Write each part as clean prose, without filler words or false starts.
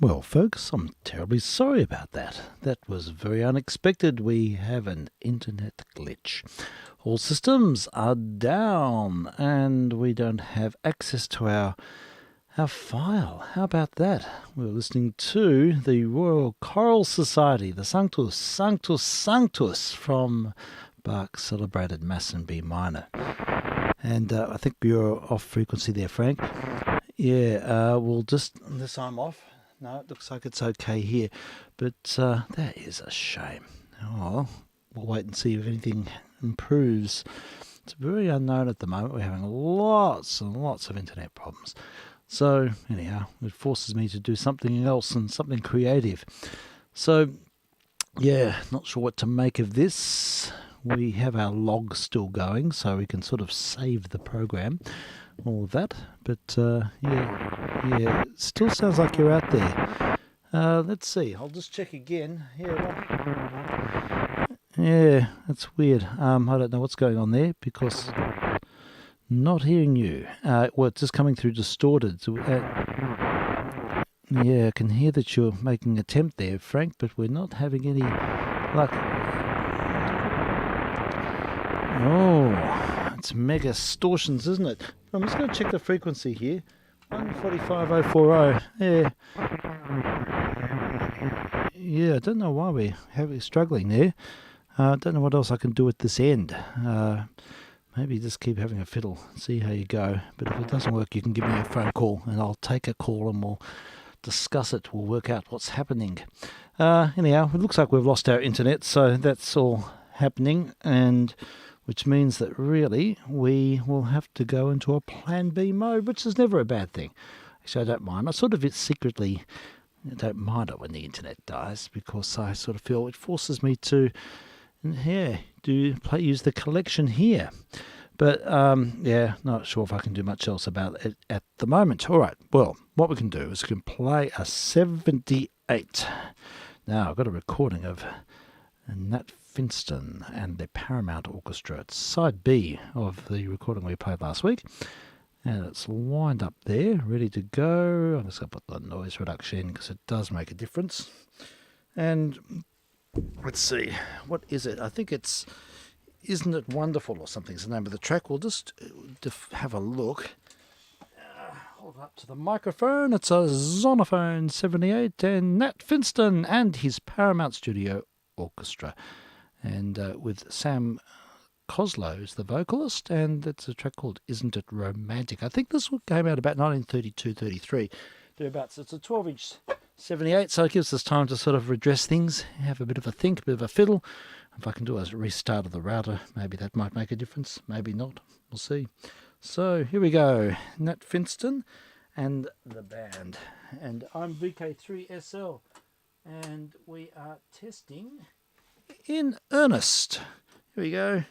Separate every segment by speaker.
Speaker 1: Well, folks, I'm terribly sorry about that. That was very unexpected. We have an internet glitch. All systems are down and we don't have access to our file. How about that? We're listening to the Royal Choral Society, the Sanctus, Sanctus, Sanctus from Bach's celebrated Mass in B minor. And I think you're off frequency there, Frank. Yeah, we'll just, unless I'm off. No, it looks like it's okay here. But that is a shame. Oh, we'll wait and see if anything improves. It's very unknown at the moment. We're having lots and lots of internet problems. So, anyhow, it forces me to do something else and something creative. So, yeah, not sure what to make of this. We have our log still going, so we can sort of save the program, all of that. But, yeah, it still sounds like you're out there. Let's see, I'll just check again. Yeah, that's weird. I don't know what's going on there because not hearing you. Well, it's just coming through distorted. So, yeah, I can hear that you're making an attempt there, Frank, but we're not having any luck. Oh, it's mega distortions, isn't it? I'm just going to check the frequency here. 145.040. Yeah, I don't know why we're struggling there. I don't know what else I can do at this end. Maybe just keep having a fiddle, see how you go. But if it doesn't work, you can give me a phone call and I'll take a call and we'll discuss it. We'll work out what's happening. Anyhow, it looks like we've lost our internet, so that's all happening, and which means that really we will have to go into a plan B mode, which is never a bad thing. Actually, I don't mind. I sort of secretly don't mind it when the internet dies because I sort of feel it forces me to use the collection here. But, yeah, not sure if I can do much else about it at the moment. All right, well, what we can do is we can play a 78. Now, I've got a recording of Nat Finston and the Paramount Orchestra. It's side B of the recording we played last week. And it's lined up there, ready to go. I'm just going to put the noise reduction in because it does make a difference. And let's see, what is it? I think it's Isn't It Wonderful or something is the name of the track. We'll just have a look. Hold up to the microphone. It's a Zonophone 78 and Nat Finston and his Paramount Studio Orchestra. And with Sam Coslow is the vocalist, and it's a track called Isn't It Romantic. I think this one came out about 1932-33, thereabouts. It's a 12-inch 78, so it gives us time to sort of redress things, have a bit of a think, a bit of a fiddle. If I can do a restart of the router, maybe that might make a difference, maybe not, we'll see. So here we go, Nat Finston and the band. And I'm vk3sl, and we are testing in earnest. Here we go,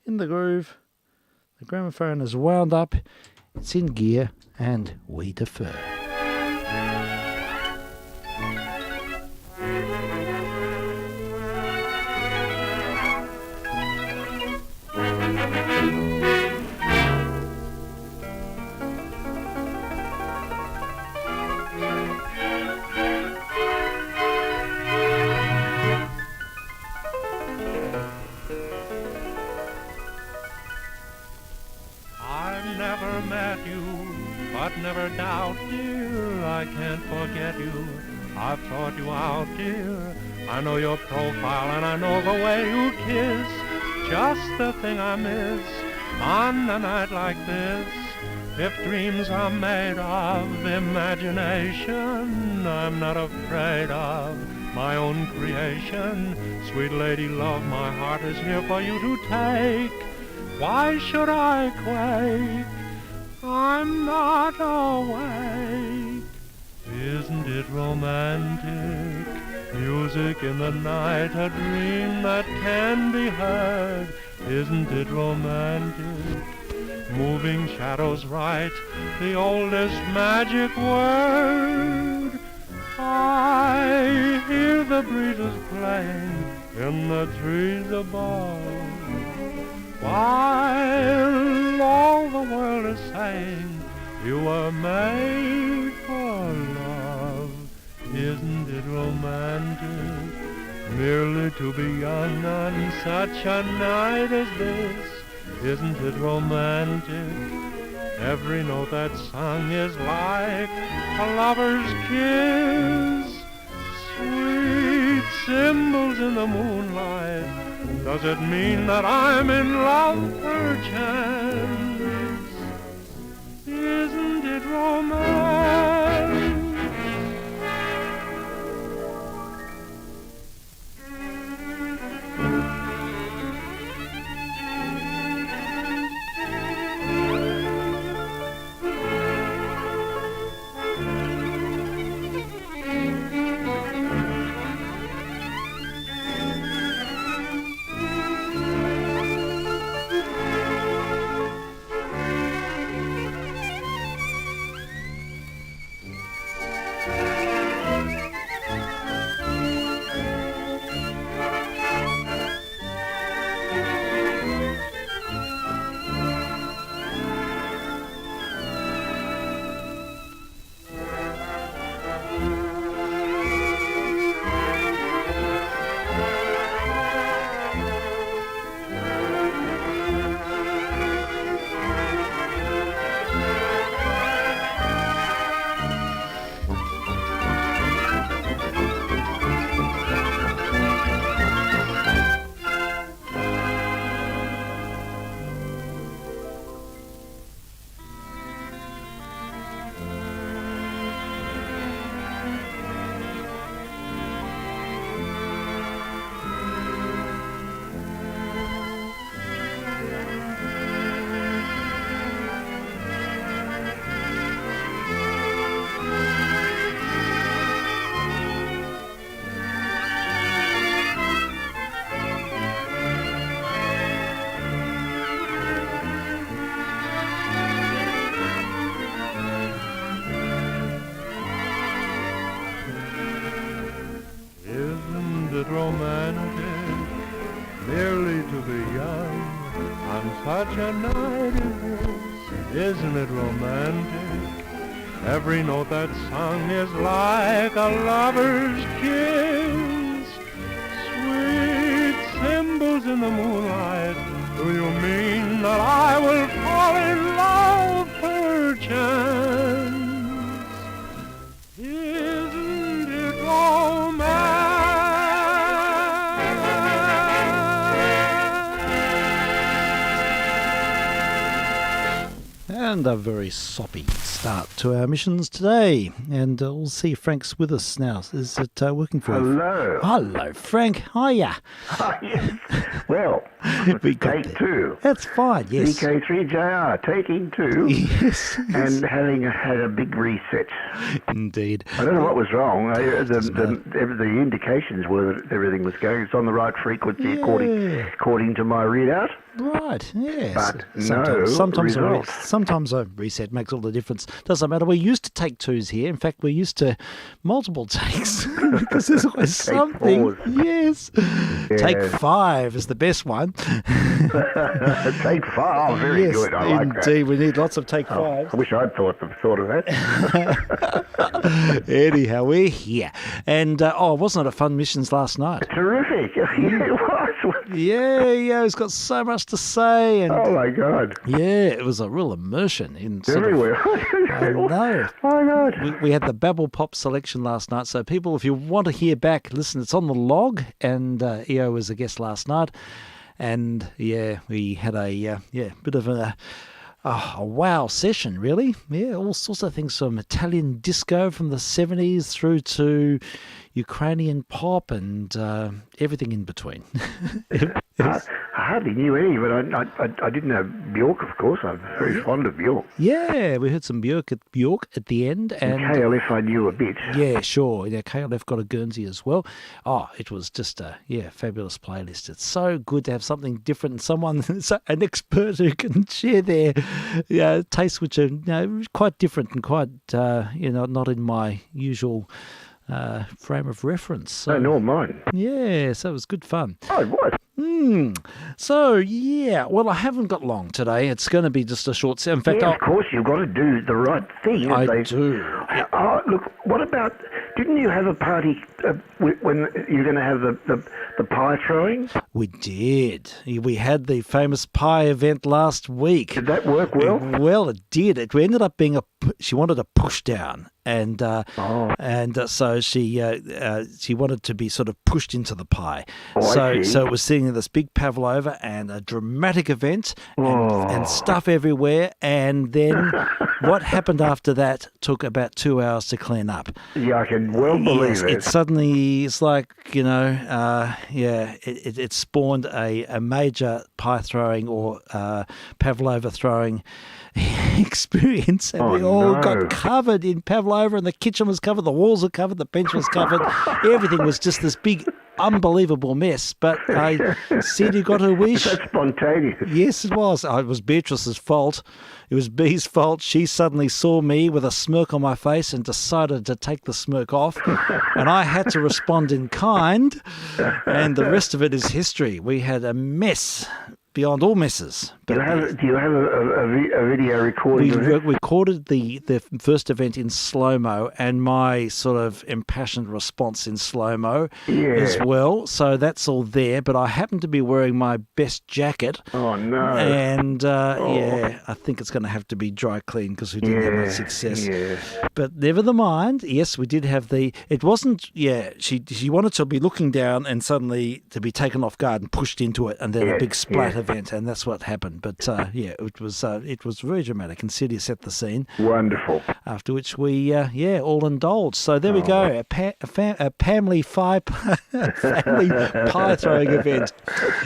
Speaker 1: in the groove. The gramophone is wound up, it's in gear, and we defer.
Speaker 2: Never doubt, dear, I can't forget you. I've thought you out, dear. I know your profile and I know the way you kiss. Just the thing I miss on a night like this. If dreams are made of imagination, I'm not afraid of my own creation. Sweet lady love, my heart is here for you to take. Why should I quake? I'm not awake. Isn't it romantic? Music in the night, a dream that can be heard. Isn't it romantic? Moving shadows right, the oldest magic word. I hear the breezes playing in the trees above, while all the world is saying you were made for love. Isn't it romantic, merely to be young on such a night as this? Isn't it romantic? Every note that's sung is like a lover's kiss. Sweet cymbals in the moonlight, does it mean that I'm in love perchance? Isn't it romantic? Romantic, merely to be young on such a night as this. Isn't it romantic? Every note that's sung is like a lover's kiss. Sweet cymbals in the moonlight, do you mean that I will fall in love perchance? Isn't it romantic?
Speaker 1: And a very soppy start to our missions today. And we'll see if Frank's with us now. Is it working for you?
Speaker 3: Hello.
Speaker 1: Hello, Frank. Hiya.
Speaker 3: Oh, yes. Well,
Speaker 1: We got
Speaker 3: take
Speaker 1: there.
Speaker 3: two.
Speaker 1: That's fine, yes.
Speaker 3: vk3sl, taking two,
Speaker 1: Yes.
Speaker 3: and having had a big reset.
Speaker 1: Indeed.
Speaker 3: I don't know what was wrong.
Speaker 1: doesn't
Speaker 3: The indications were that everything was going. It's on the right frequency
Speaker 1: Yeah.
Speaker 3: according to my readout.
Speaker 1: Right, yes.
Speaker 3: But no result.
Speaker 1: Sometimes a reset makes all the difference. Doesn't matter. We're used to take twos here. In fact, we're used to multiple takes because there's always something.
Speaker 3: fours.
Speaker 1: Yes. Take
Speaker 3: Yes.
Speaker 1: 5 is the best one.
Speaker 3: Take five. Oh, very
Speaker 1: yes,
Speaker 3: good. I like that.
Speaker 1: indeed. We need lots of take
Speaker 3: Oh,
Speaker 1: fives.
Speaker 3: I wish I'd thought of that.
Speaker 1: Anyhow, we're here. And, wasn't it a fun missions last night?
Speaker 3: Terrific. Yeah, it was.
Speaker 1: Yeah, he's got so much to say. And
Speaker 3: Oh, my God.
Speaker 1: yeah, it was a real immersion in sort of-
Speaker 3: Everywhere.
Speaker 1: I know.
Speaker 3: Oh, my God.
Speaker 1: We had the Babble Pop selection last night, so people, if you want to hear back, listen, it's on the log, and EO was a guest last night, and yeah, we had a bit of a wow session, really. Yeah, all sorts of things from Italian disco from the 70s through to Ukrainian pop and everything in between.
Speaker 3: I hardly knew any, but I didn't know Bjork, of course. I'm very fond of Bjork.
Speaker 1: Yeah, we heard some Bjork at the end. And
Speaker 3: KLF I knew a bit.
Speaker 1: yeah, sure. Yeah, KLF got a Guernsey as well. Oh, it was just a fabulous playlist. It's so good to have something different and someone, an expert who can share their tastes, which are quite different and quite not in my usual frame of reference. So,
Speaker 3: No, nor mine.
Speaker 1: yeah, so it was good fun.
Speaker 3: Oh, it was.
Speaker 1: So, yeah, well, I haven't got long today. It's going to be just a short... In fact,
Speaker 3: Yeah, of course, you've got to do the right thing.
Speaker 1: I do.
Speaker 3: Oh, look, what about didn't you have a party when you're going to have the pie throwing?
Speaker 1: We did. We had the famous pie event last week.
Speaker 3: Did that work well?
Speaker 1: Well, it did. It ended up being she wanted a push down, and so she wanted to be sort of pushed into the pie. So it was sitting in this big pavlova and a dramatic event and stuff everywhere. And then what happened after that took about 2 hours to clean up.
Speaker 3: Yeah, I can well believe it.
Speaker 1: It suddenly, it's like, it spawned a major pie throwing or pavlova throwing experience, and we all got covered in pavlova, and the kitchen was covered, the walls were covered, the bench was covered, everything was just this big, unbelievable mess. But I said, you got a wish.
Speaker 3: That's spontaneous.
Speaker 1: Yes, it was. It was Beatrice's fault. It was Bee's fault. She suddenly saw me with a smirk on my face and decided to take the smirk off, and I had to respond in kind, and the rest of it is history. We had a mess beyond all messes.
Speaker 3: Do you have a video recording of it?
Speaker 1: We recorded the first event in slow-mo, and my sort of impassioned response in slow-mo as well. So that's all there. But I happen to be wearing my best jacket.
Speaker 3: Oh, no.
Speaker 1: And, I think it's going to have to be dry clean because we didn't have much success.
Speaker 3: Yeah.
Speaker 1: But never the mind. Yes, we did have it wasn't, she wanted to be looking down and suddenly to be taken off guard and pushed into it, and then a big splat event, and that's what happened. But it was very dramatic, and Celia set the scene.
Speaker 3: Wonderful.
Speaker 1: After which we all indulged. So there we go, a family pie throwing event.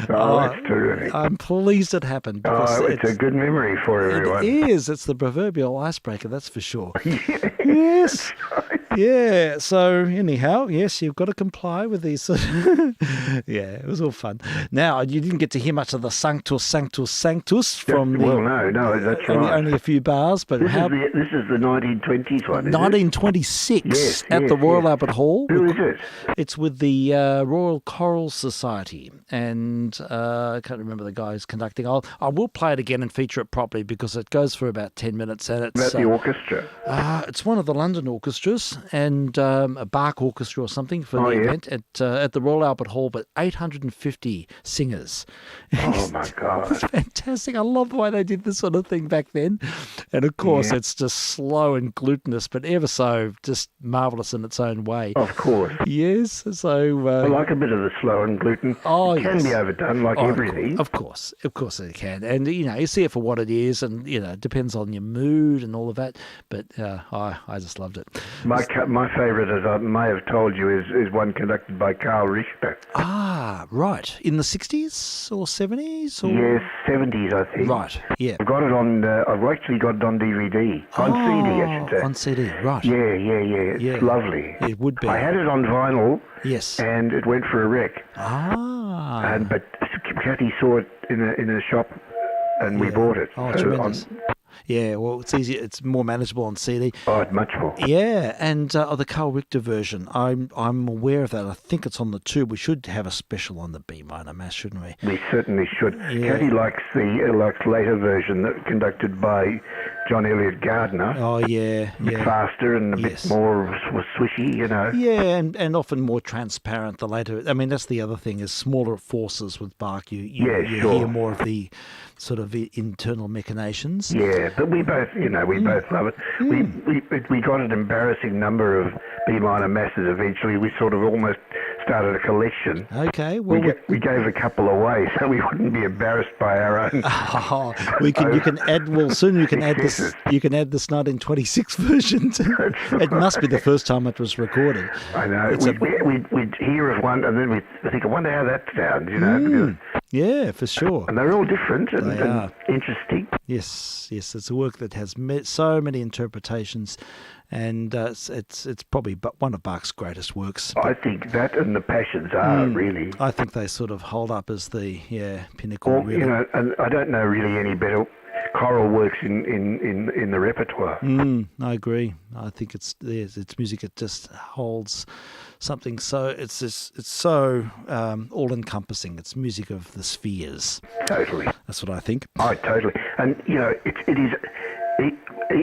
Speaker 3: That's terrific.
Speaker 1: I'm pleased it happened.
Speaker 3: It's a good memory for everyone.
Speaker 1: It is. It's the proverbial icebreaker, that's for sure.
Speaker 3: Yes.
Speaker 1: Yeah. So anyhow, yes, you've got to comply with these. It was all fun. Now, you didn't get to hear much of the Sanctus from
Speaker 3: no, that's right.
Speaker 1: Only a few bars, but
Speaker 3: this is the 1920s one, is
Speaker 1: 1926 at the Royal Albert Hall.
Speaker 3: Who is it?
Speaker 1: It's with the Royal Choral Society, and I can't remember the guy who's conducting. I will play it again and feature it properly because it goes for about 10 minutes, and it's
Speaker 3: about the orchestra.
Speaker 1: It's one of the London orchestras, and a Bach orchestra or something for the event at the Royal Albert Hall, but 850 singers.
Speaker 3: Oh my God.
Speaker 1: It's fantastic. I love the way they did this sort of thing back then. And of course, it's just slow and glutinous, but ever so just marvellous in its own way.
Speaker 3: Of course.
Speaker 1: Yes. So
Speaker 3: I like a bit of the slow and gluten. It can be overdone, like everything.
Speaker 1: Of course it can. And, you see it for what it is, and, it depends on your mood and all of that. But I just loved it.
Speaker 3: My favourite, as I may have told you, is one conducted by Carl Richter.
Speaker 1: Ah, right. In the 60s or 70s? Or?
Speaker 3: Yes, 70s, I think.
Speaker 1: Right, yeah.
Speaker 3: I've got it on. I've actually got it on DVD. On CD, I should say.
Speaker 1: On CD, right.
Speaker 3: Yeah. It's lovely.
Speaker 1: It would be.
Speaker 3: I had it on vinyl.
Speaker 1: Yes.
Speaker 3: And it went for a wreck. But Kathy saw it in a shop, and we bought it.
Speaker 1: Oh, tremendous. Yeah, well, it's easier. It's more manageable on CD.
Speaker 3: Oh, it's much more.
Speaker 1: Yeah, and the Carl Richter version, I'm aware of that. I think it's on the tube. We should have a special on the B minor mass, shouldn't we?
Speaker 3: We certainly should. Yeah. Katie likes the later version conducted by John Elliott Gardner.
Speaker 1: Oh, yeah.
Speaker 3: A bit faster and a bit more swishy,
Speaker 1: Yeah, and often more transparent. The later, I mean, that's the other thing, is smaller forces with Bach. You hear more of the sort of internal machinations.
Speaker 3: Yeah, but we both, both love it. We got an embarrassing number of B minor masses eventually. We sort of almost started a collection.
Speaker 1: Okay, well
Speaker 3: we gave a couple away so we wouldn't be embarrassed by our own.
Speaker 1: You can add. Well, soon you can add this. You can add this 1926 version. It must be the first time it was recorded.
Speaker 3: I know. We'd hear of one, and then we'd think, I wonder how that sounds. Because,
Speaker 1: yeah, for sure.
Speaker 3: And they're all different and interesting.
Speaker 1: Yes, it's a work that has so many interpretations, and it's probably one of Bach's greatest works.
Speaker 3: I think that and the Passions are really.
Speaker 1: I think they sort of hold up as the pinnacle.
Speaker 3: Well,
Speaker 1: really.
Speaker 3: And I don't know really any better choral works in the repertoire.
Speaker 1: I agree. I think it's music. It just holds something so it's so all-encompassing. It's music of the spheres.
Speaker 3: Totally.
Speaker 1: That's what I think.
Speaker 3: Oh, totally. And it is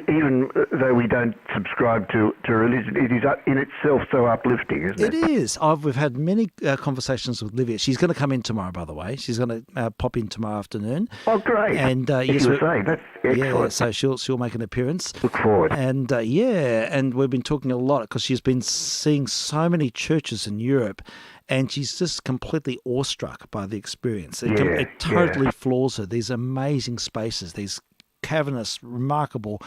Speaker 3: even though we don't subscribe to religion, it is in itself so uplifting, isn't it?
Speaker 1: It is. We've had many conversations with Livia. She's going to come in tomorrow, by the way. She's going to pop in tomorrow afternoon.
Speaker 3: Oh, great.
Speaker 1: And
Speaker 3: yes, you were saying, that's excellent.
Speaker 1: Yeah, so she'll make an appearance.
Speaker 3: Look forward.
Speaker 1: And and we've been talking a lot because she's been seeing so many churches in Europe, and she's just completely awestruck by the experience. It totally floors her. These amazing spaces, these cavernous, remarkable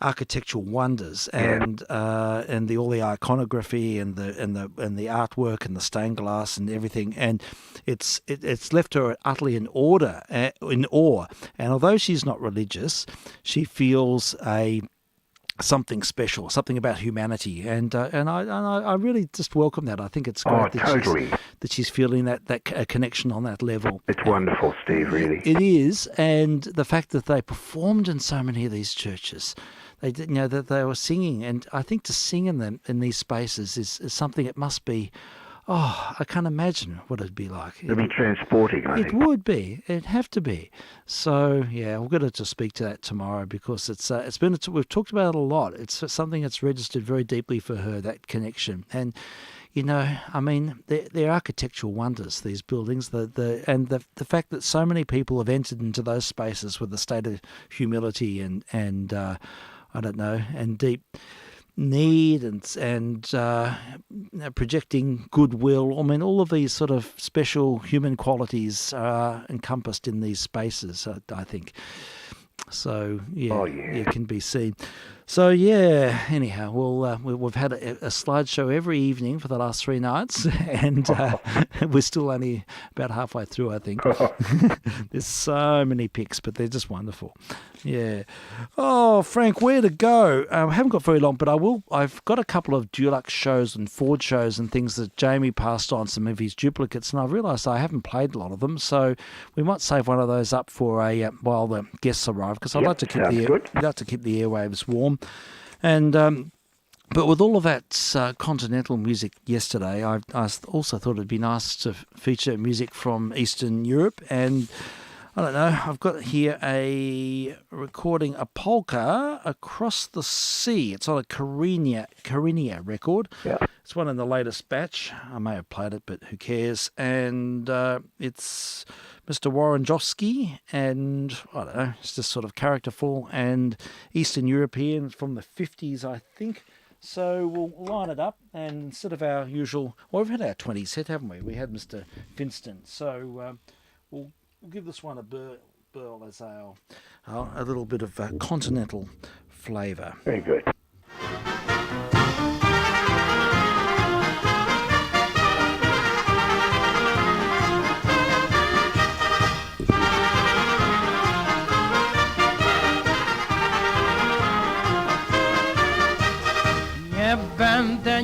Speaker 1: architectural wonders, and all the iconography and the artwork and the stained glass and everything, and it's left her utterly in awe. And although she's not religious, she feels something special, something about humanity, and I really just welcome that. I think it's great that she's feeling that connection on that level.
Speaker 3: It's wonderful, Steve. Really,
Speaker 1: it is, and the fact that they performed in so many of these churches, they did, that they were singing, and I think to sing in them in these spaces is something. It must be. Oh, I can't imagine what it'd be like.
Speaker 3: It'd be transporting, I think.
Speaker 1: It would be. It'd have to be. So, yeah, we're going to speak to that tomorrow because we've talked about it a lot. It's something that's registered very deeply for her, that connection. And, I mean, they're architectural wonders, these buildings, the fact that so many people have entered into those spaces with a state of humility and I don't know, and deep need and projecting goodwill. I mean, all of these sort of special human qualities are encompassed in these spaces, I think. So, it can be seen. So, anyhow, we've had a slideshow every evening for the last 3 nights, and we're still only about halfway through, I think. There's so many pics, but they're just wonderful. Yeah. Oh, Frank, where to go? I haven't got very long, but I've got a couple of Dulux shows and Ford shows and things that Jamie passed on, some of his duplicates, and I've realised I haven't played a lot of them, so we might save one of those up for while the guests arrive, because I'd like to keep the airwaves warm. And but with all of that continental music yesterday, I also thought it'd be nice to feature music from Eastern Europe. And I don't know, I've got here a recording, a polka Across the Sea. It's on a Karinia record. Yeah. It's one in the latest batch. I may have played it, but who cares? And it's Mr. Warrenjowski, and I don't know, it's just sort of characterful and Eastern European from the 50s, I think. So we'll line it up, and instead of our usual, well, we've had our 20s hit, haven't we? We had Mr. Finston. So we'll give this one a burl as a little bit of continental flavour.
Speaker 3: Very good.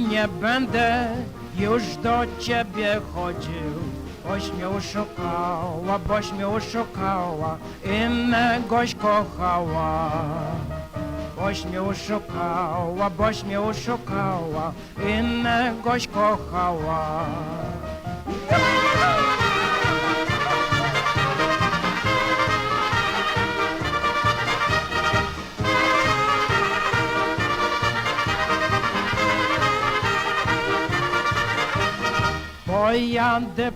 Speaker 4: Nie będę już do ciebie chodził, boś mnie oszukała, innegoś kochała. Boś mnie oszukała, innegoś kochała.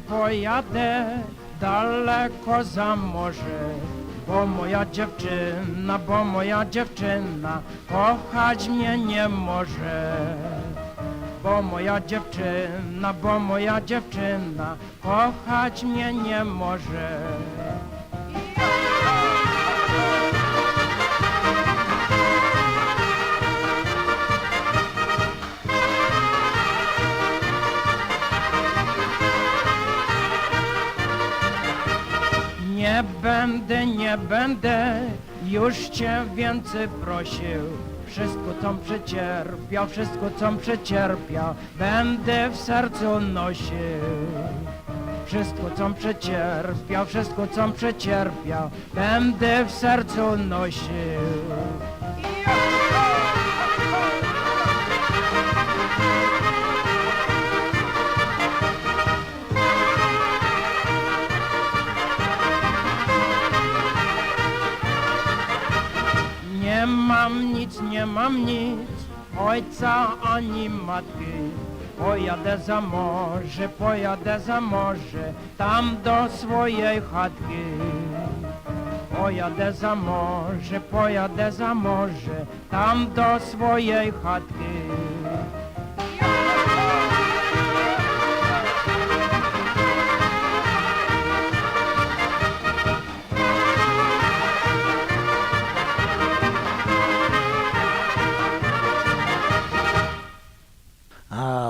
Speaker 4: Pojadę daleko za morze, bo moja dziewczyna kochać mnie nie może. Bo moja dziewczyna kochać mnie nie może. Nie będę już cię więcej prosił. Wszystko co przecierpiał, będę w sercu nosił. Wszystko co przecierpiał, będę w sercu nosił. Nie mam nic nic, nie mam nic, ojca ani matki. Pojadę za morze, tam do swojej chatki. Pojadę za morze, tam do swojej chatki.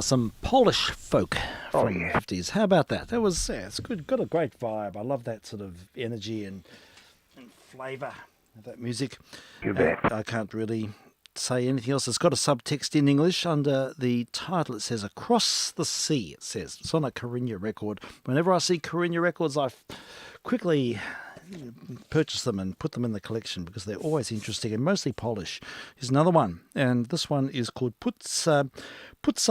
Speaker 1: Some Polish folk from
Speaker 3: yeah.
Speaker 1: the 50s. How about that? That was, it's good. Got a great vibe. I love that sort of energy and flavour of that music.
Speaker 3: You bet.
Speaker 1: I can't really say anything else. It's got a subtext in English under the title. It says Across the Sea, it says. It's on a Carinya record. Whenever I see Carinya records, I quickly purchase them and put them in the collection because they're always interesting and mostly Polish. Here's another one, and this one is called Putza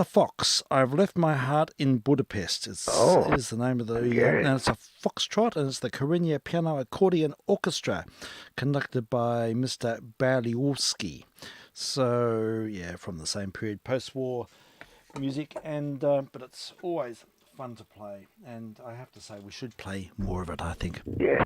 Speaker 1: Fox. I've left my heart in Budapest. Is the name of the and it's a foxtrot, and it's the Carinya Piano Accordion Orchestra conducted by Mr. Baliowski. So yeah, from the same period, post-war music, and but it's always fun to play, and I have to say we should play more of it, I think.
Speaker 3: Yeah.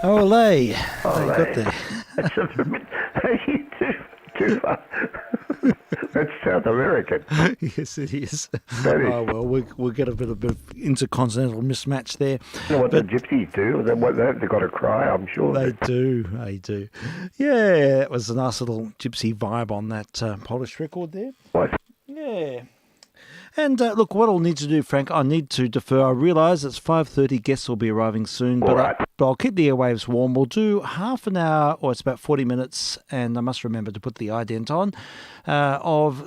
Speaker 1: Olé. They got there.
Speaker 3: That's a bit too far. That's South American.
Speaker 1: Yes, it is.
Speaker 3: That is.
Speaker 1: Oh, well, we'll get a bit of intercontinental mismatch there.
Speaker 3: You know what the gypsies do? They've got to cry, I'm sure.
Speaker 1: They do. Yeah, it was a nice little gypsy vibe on that Polish record there.
Speaker 3: What?
Speaker 1: Yeah. And look, what I'll need to do, Frank, I need to defer. I realise it's 5:30. Guests will be arriving soon, but I'll keep the airwaves warm. We'll do half an hour, or it's about 40 minutes, and I must remember to put the ident on.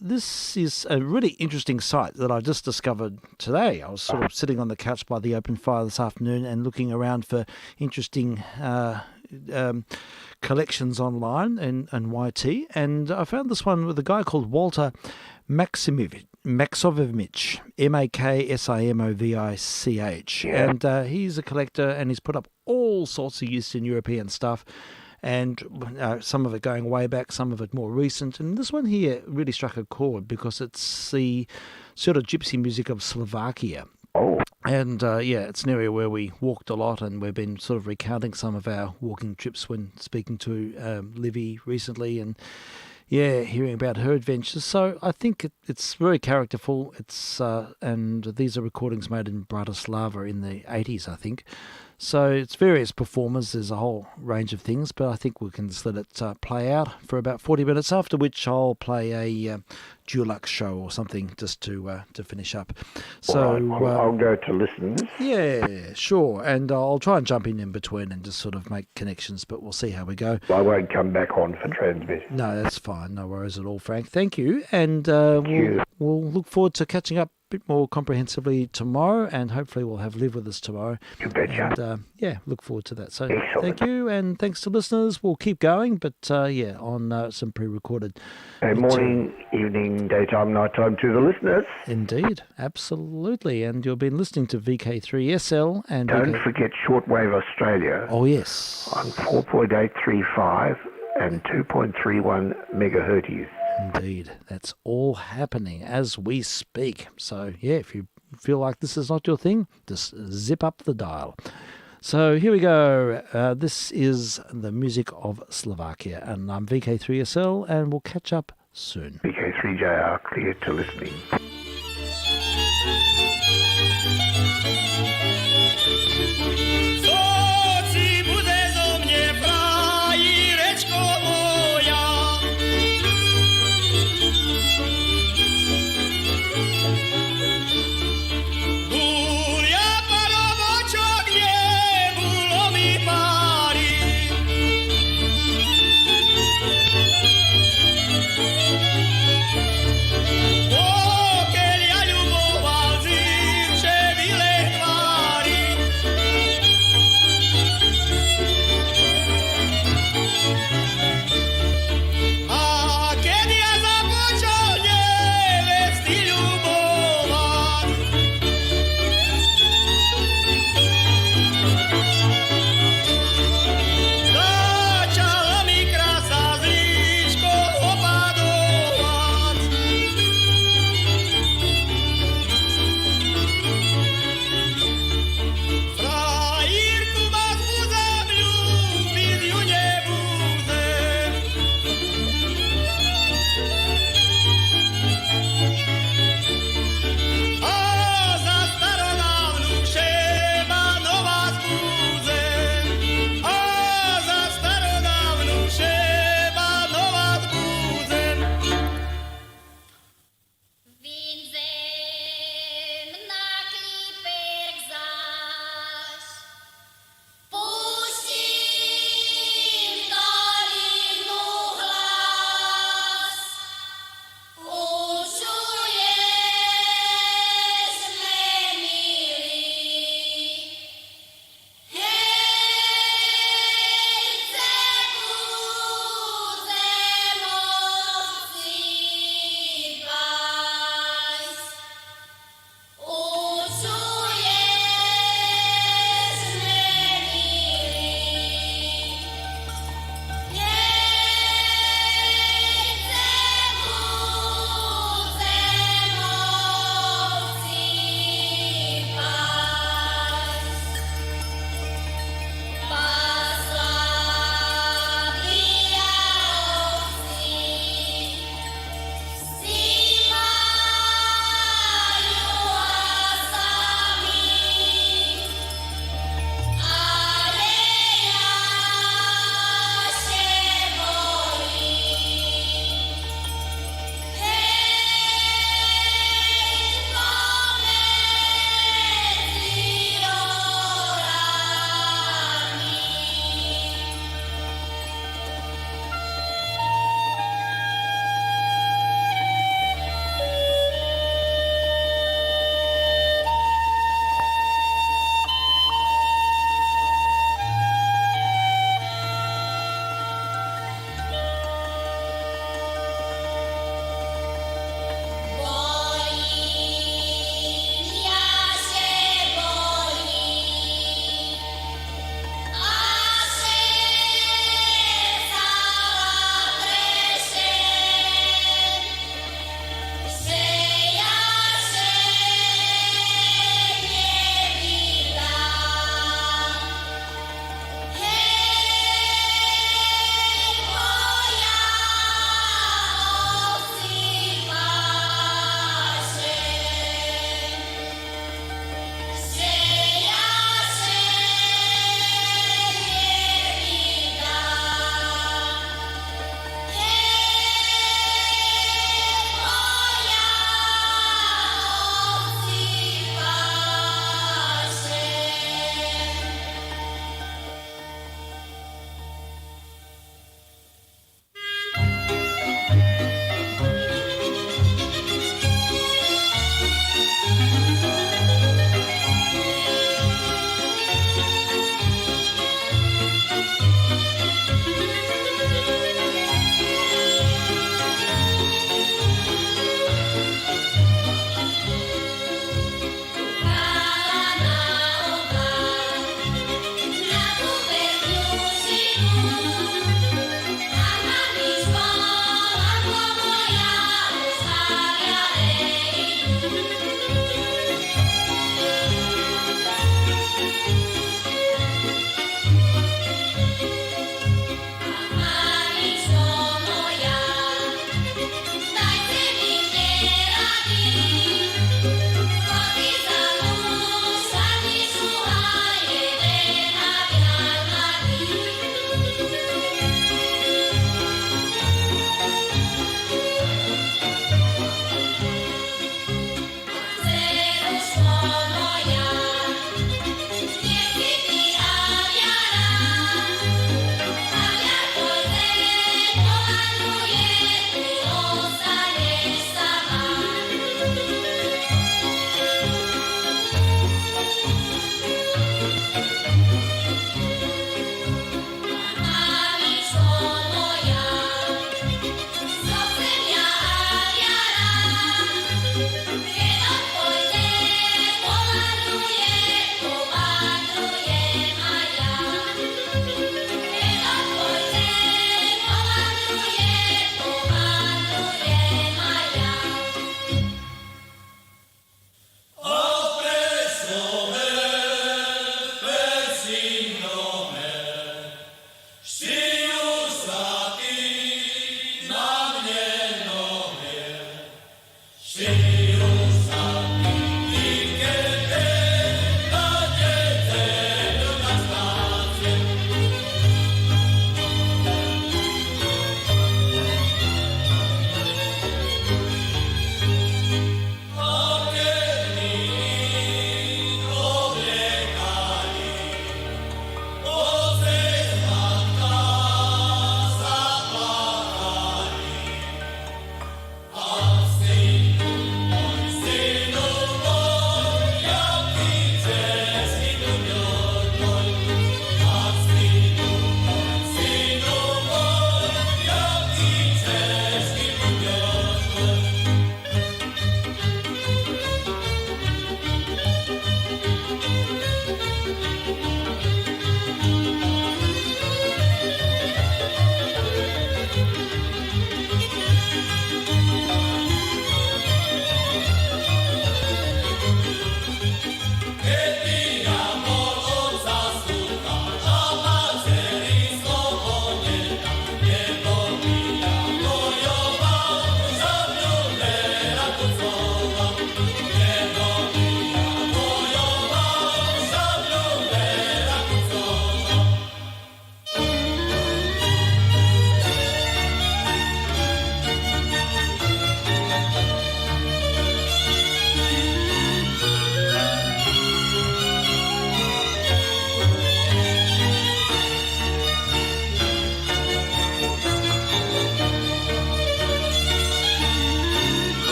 Speaker 1: This is a really interesting site that I just discovered today. I was sort of sitting on the couch by the open fire this afternoon and looking around for interesting collections online and YT, and I found this one with a guy called Walter Maximovich, Maksimovich, and he's a collector, and he's put up all sorts of Eastern European stuff, and some of it going way back, some of it more recent, and this one here really struck a chord because it's the sort of gypsy music of Slovakia.
Speaker 3: Oh.
Speaker 1: And it's an area where we walked a lot, and we've been sort of recounting some of our walking trips when speaking to Livy recently, and hearing about her adventures. So I think it's very characterful. It's and these are recordings made in Bratislava in the 80s, I think. So it's various performers. There's a whole range of things, but I think we can just let it play out for about 40 minutes, after which I'll play a Dulux show or something just to finish up. So
Speaker 3: I'll go to listeners.
Speaker 1: Yeah, sure. And I'll try and jump in between and just sort of make connections, but we'll see how we go.
Speaker 3: I won't come back on for transmission.
Speaker 1: No, that's fine. No worries at all, Frank. Thank you. And we'll look forward to catching up a bit more comprehensively tomorrow, and hopefully we'll have Liv with us tomorrow.
Speaker 3: You betcha.
Speaker 1: And look forward to that. So
Speaker 3: Excellent.
Speaker 1: Thank you, and thanks to listeners. We'll keep going, but on some pre-recorded.
Speaker 3: Morning, evening, daytime, nighttime to the listeners.
Speaker 1: Indeed, absolutely. And you've been listening to vk3sl. And
Speaker 3: don't forget Shortwave Australia.
Speaker 1: Oh, yes.
Speaker 3: On 4.835 and 2.31 megahertz.
Speaker 1: Indeed. That's all happening as we speak. So, if you feel like this is not your thing, just zip up the dial. So here we go. This is the music of Slovakia, and I'm vk3sl, and we'll catch up soon.
Speaker 3: VK3JR, clear to listening.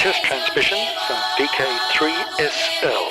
Speaker 5: broadcast transmission from vk3sl.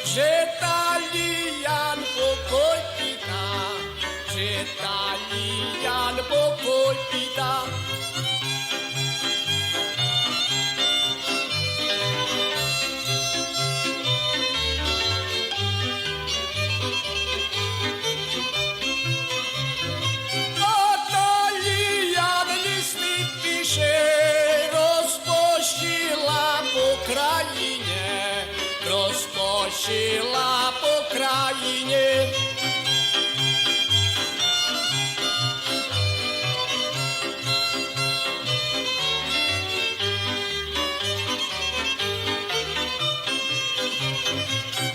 Speaker 6: že Talian pokoj pýta, že Talian pokoj pýta. Rozpošila po krajine.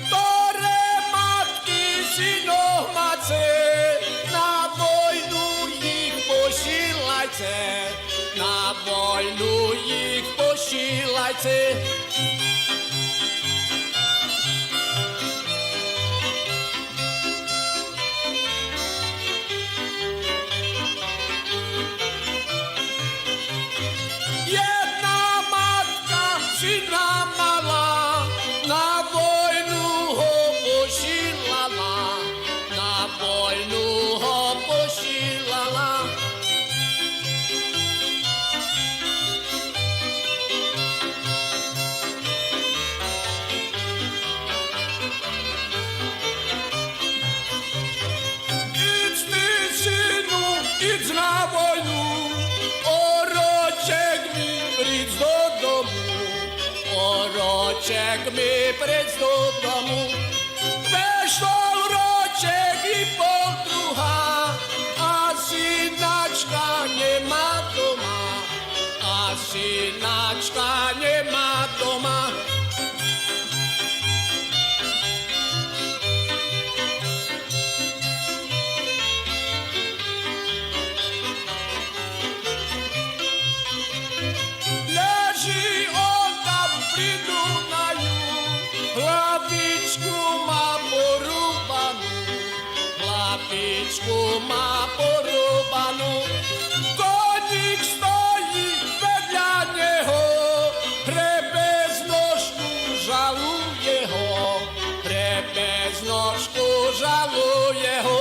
Speaker 6: Ktoré matky synov mace, na vojnu ich pošilajte, na vojnu ich pošilajte. Syna mala, na vojnu ho pošilala, na vojnu ho pošilala. Idź ty, synu, idź na wojnu, oroczek mi príď do domu. Roček mi príď do domu, vešol roček i pol druhá, a synačka nemá doma, a synačka nemá doma. Hlavičku má porúbanú, koník stojí vedľa neho, hrebe z nožku žaluje ho, hrebe z nožku žaluje ho.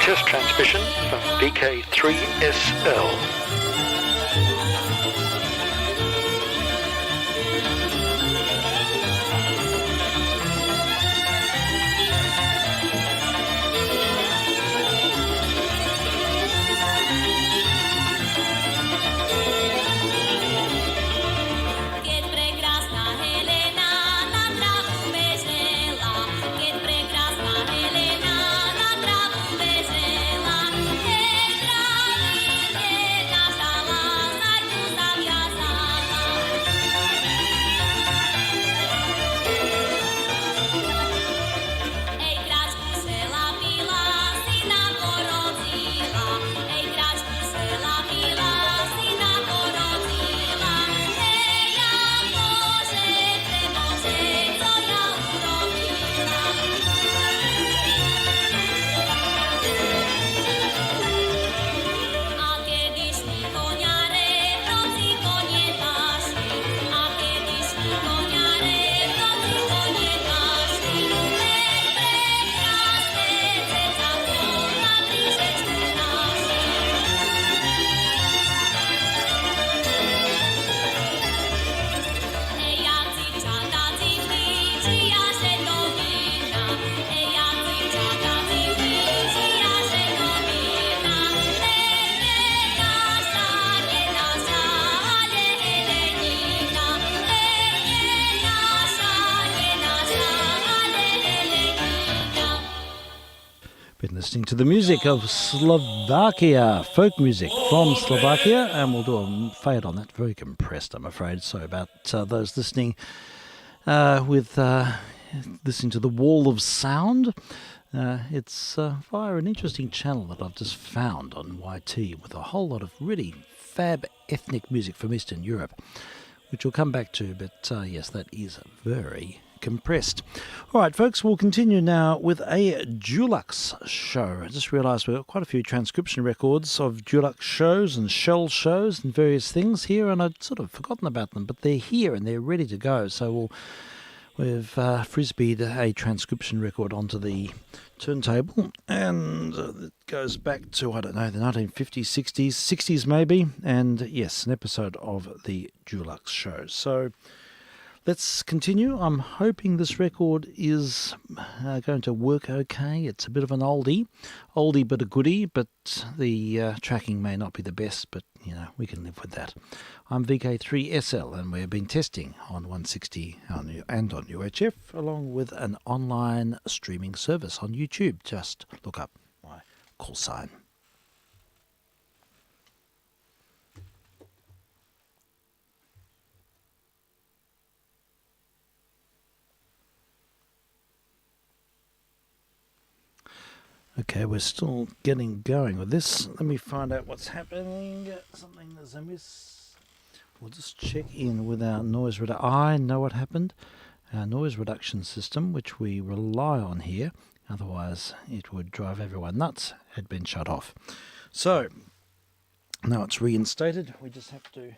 Speaker 5: test transmission from vk3sl.
Speaker 1: Been listening to the music of Slovakia, folk music from Slovakia, and we'll do a fade on that. Very compressed, I'm afraid. Sorry about those listening listening to the wall of sound. It's via an interesting channel that I've just found on YT with a whole lot of really fab ethnic music from Eastern Europe, which we'll come back to, but yes, that is very compressed. All right, folks, we'll continue now with a Dulux show. I just realised we've got quite a few transcription records of Dulux shows and shell shows and various things here, and I'd sort of forgotten about them, but they're here and they're ready to go. So we've frisbeed a transcription record onto the turntable, and it goes back to, I don't know, the 1950s, 60s, 60s maybe, and yes, an episode of the Dulux show. So let's continue. I'm hoping this record is going to work okay. It's a bit of an oldie but a goodie, but the tracking may not be the best, but you know, we can live with that. I'm vk3sl, and we've been testing on 160 and on UHF, along with an online streaming service on YouTube. Just look up my call sign. Okay, we're still getting going with this. Let me find out what's happening. Something is amiss. We'll just check in with our noise reduction. I know what happened. Our noise reduction system, which we rely on here, otherwise it would drive everyone nuts, had been shut off. So, now it's reinstated. We just have to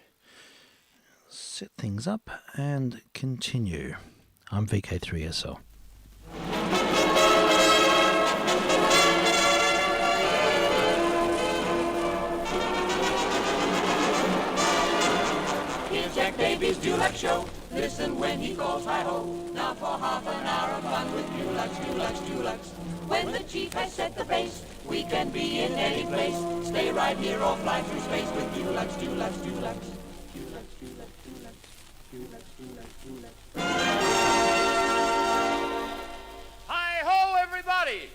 Speaker 1: set things up and continue. I'm vk3sl.
Speaker 7: Baby's Dulux show. Listen when he calls hi-ho. Now for half an hour of fun with Dulux, Dulux, Dulux. When the chief has set the pace, we can be in any place. Stay right here or fly through space with Dulux, Dulux, Dulux. Dulux, Dulux, Dulux. Dulux, Dulux, Dulux.
Speaker 8: Hi-ho, everybody!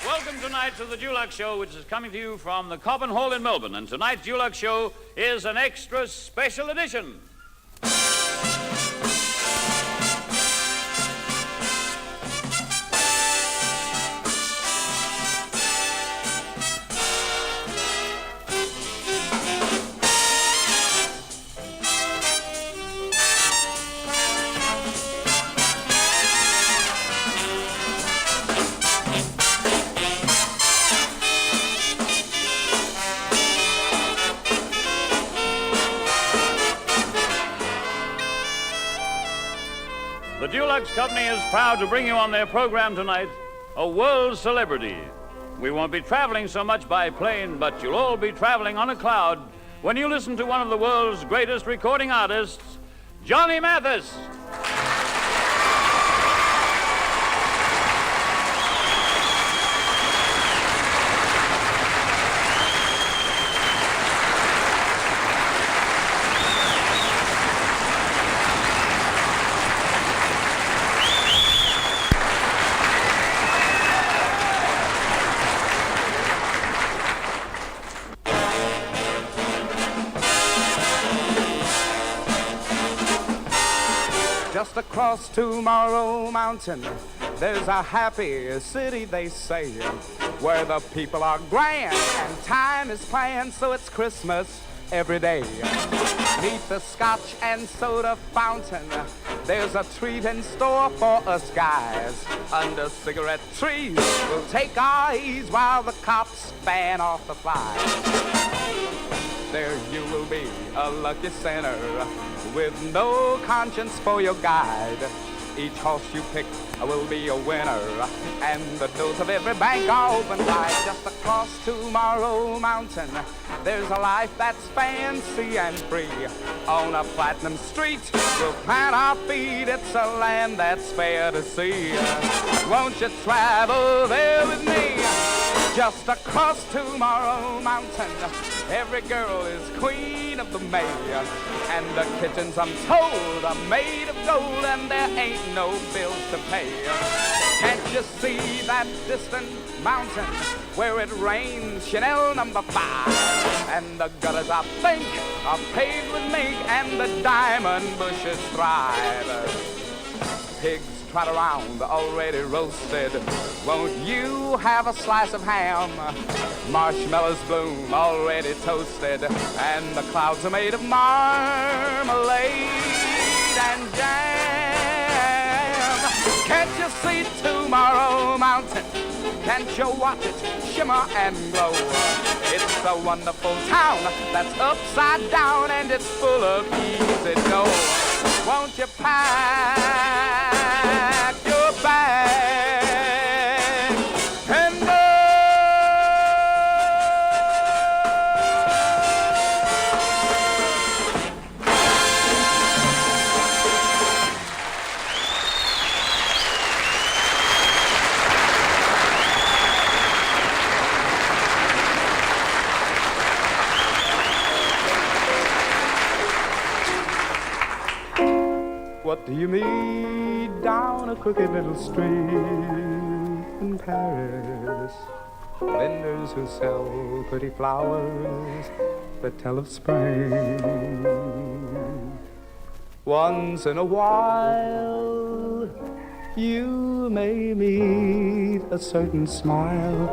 Speaker 8: Welcome tonight to the Dulux Show, which is coming to you from the Cobbin Hall in Melbourne. And tonight's Dulux Show is an extra special edition. The Dulux Company is proud to bring you on their program tonight a world celebrity. We won't be traveling so much by plane, but you'll all be traveling on a cloud when you listen to one of the world's greatest recording artists, Johnny Mathis.
Speaker 9: Just across Tomorrow Mountain, there's a happy city, they say, where the people are grand and time is planned, so it's Christmas every day. Neath the Scotch and soda fountain, there's a treat in store for us guys. Under cigarette trees, we'll take our ease while the cops fan off the flies. There you will be, a lucky sinner, with no conscience for your guide. Each horse you pick will be a winner, and the doors of every bank are open wide. Just across Tomorrow Mountain, there's a life that's fancy and free. On a platinum street, we'll plant our feet. It's a land that's fair to see. Won't you travel there with me? Just across Tomorrow Mountain, every girl is queen of the May, and the kitchens, I'm told, are made of gold, and there ain't no bills to pay. Can't you see that distant mountain where it rains Chanel number 5? And the gutters, I think, are paved with mink, and the diamond bushes thrive. Pigs trot around, already roasted. Won't you have a slice of ham? Marshmallows bloom, already toasted, and the clouds are made of marmalade and jam. Can't you see Tomorrow Mountain? Can't you watch it shimmer and glow? It's a wonderful town that's upside down, and it's full of easy go. Won't you pack your bag and go? What do you meet down a crooked little street in Paris? Vendors who sell pretty flowers that tell of spring. Once in a while, you may meet a certain smile.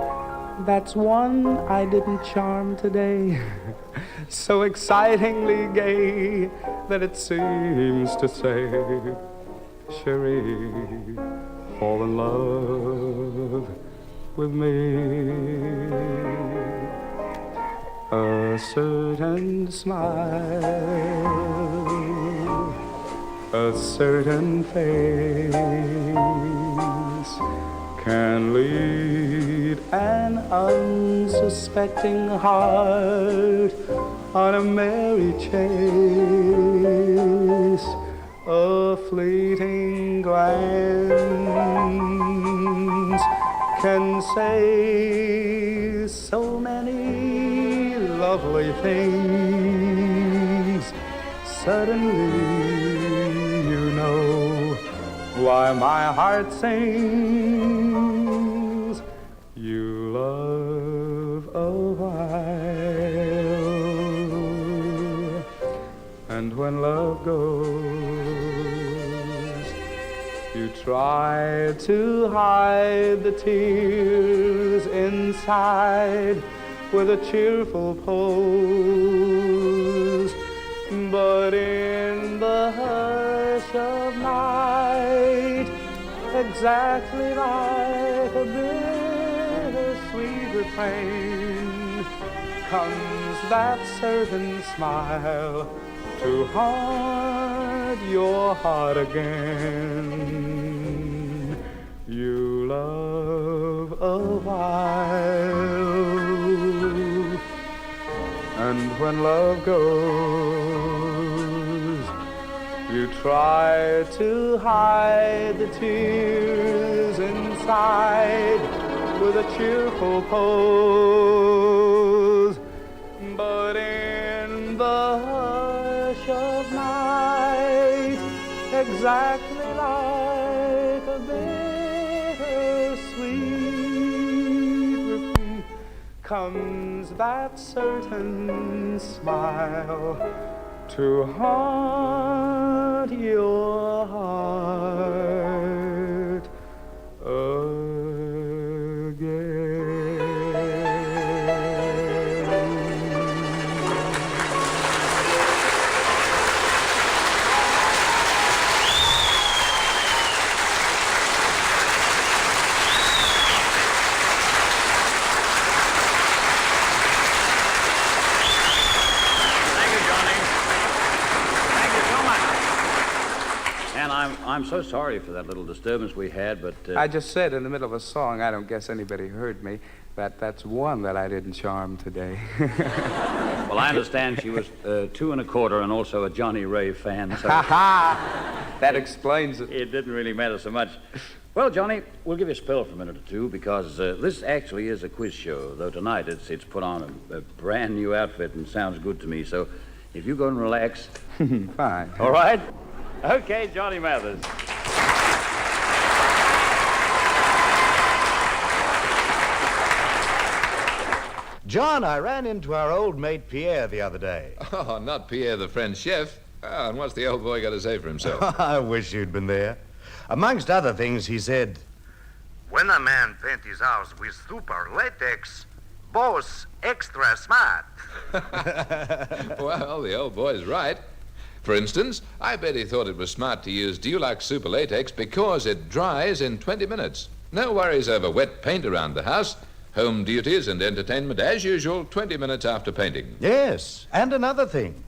Speaker 9: That's one I didn't charm today. So excitingly gay that it seems to say, Cherie, fall in love with me. A certain smile, a certain face can lead an unsuspecting heart on a merry chase. A fleeting glance can say so many lovely things. Suddenly you know why my heart sings. You love a while, and when love goes, you try to hide the tears inside with a cheerful pose. But in the hush of night, exactly like a bittersweet refrain, comes that certain smile to haunt your heart again. You love a while, and when love goes, you try to hide the tears inside with a cheerful pose. But in the hush of night, exactly like a bittersweet repeat, comes that certain smile to haunt your heart
Speaker 8: I'm so sorry for that little disturbance we had, but...
Speaker 9: I just said in the middle of a song, I don't guess anybody heard me, that's one that I didn't charm today.
Speaker 8: Well, I understand she was 2 1/4 and also a Johnny Ray fan, so...
Speaker 9: That explains it.
Speaker 8: It didn't really matter so much. Well, Johnny, we'll give you a spell for a minute or two, because this actually is a quiz show, though tonight it's put on a brand new outfit and sounds good to me, so if you go and relax...
Speaker 9: Fine.
Speaker 8: All right? Okay, Johnny Mathers.
Speaker 10: John, I ran into our old mate Pierre the other day.
Speaker 11: Oh, not Pierre, the French chef. Oh, and what's the old boy got to say for himself?
Speaker 10: I wish you'd been there. Amongst other things, he said,
Speaker 12: when a man paints his house with super latex, boss extra smart.
Speaker 11: Well, the old boy's right. For instance, I bet he thought it was smart to use Dulux Super Latex because it dries in 20 minutes. No worries over wet paint around the house. Home duties and entertainment as usual 20 minutes after painting.
Speaker 10: Yes, and another thing.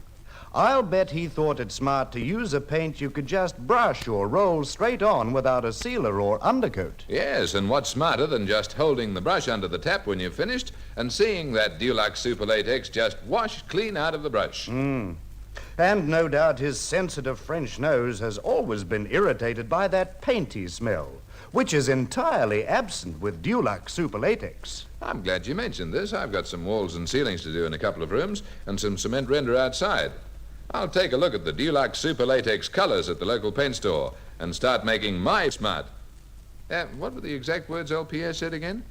Speaker 10: I'll bet he thought it smart to use a paint you could just brush or roll straight on without a sealer or undercoat.
Speaker 11: Yes, and what's smarter than just holding the brush under the tap when you've finished and seeing that Dulux Super Latex just wash clean out of the brush.
Speaker 10: And no doubt his sensitive French nose has always been irritated by that painty smell, which is entirely absent with Dulux Super Latex.
Speaker 11: I'm glad you mentioned this. I've got some walls and ceilings to do in a couple of rooms and some cement render outside. I'll take a look at the Dulux Super Latex colors at the local paint store and start making my smart. What were the exact words old Pierre said again?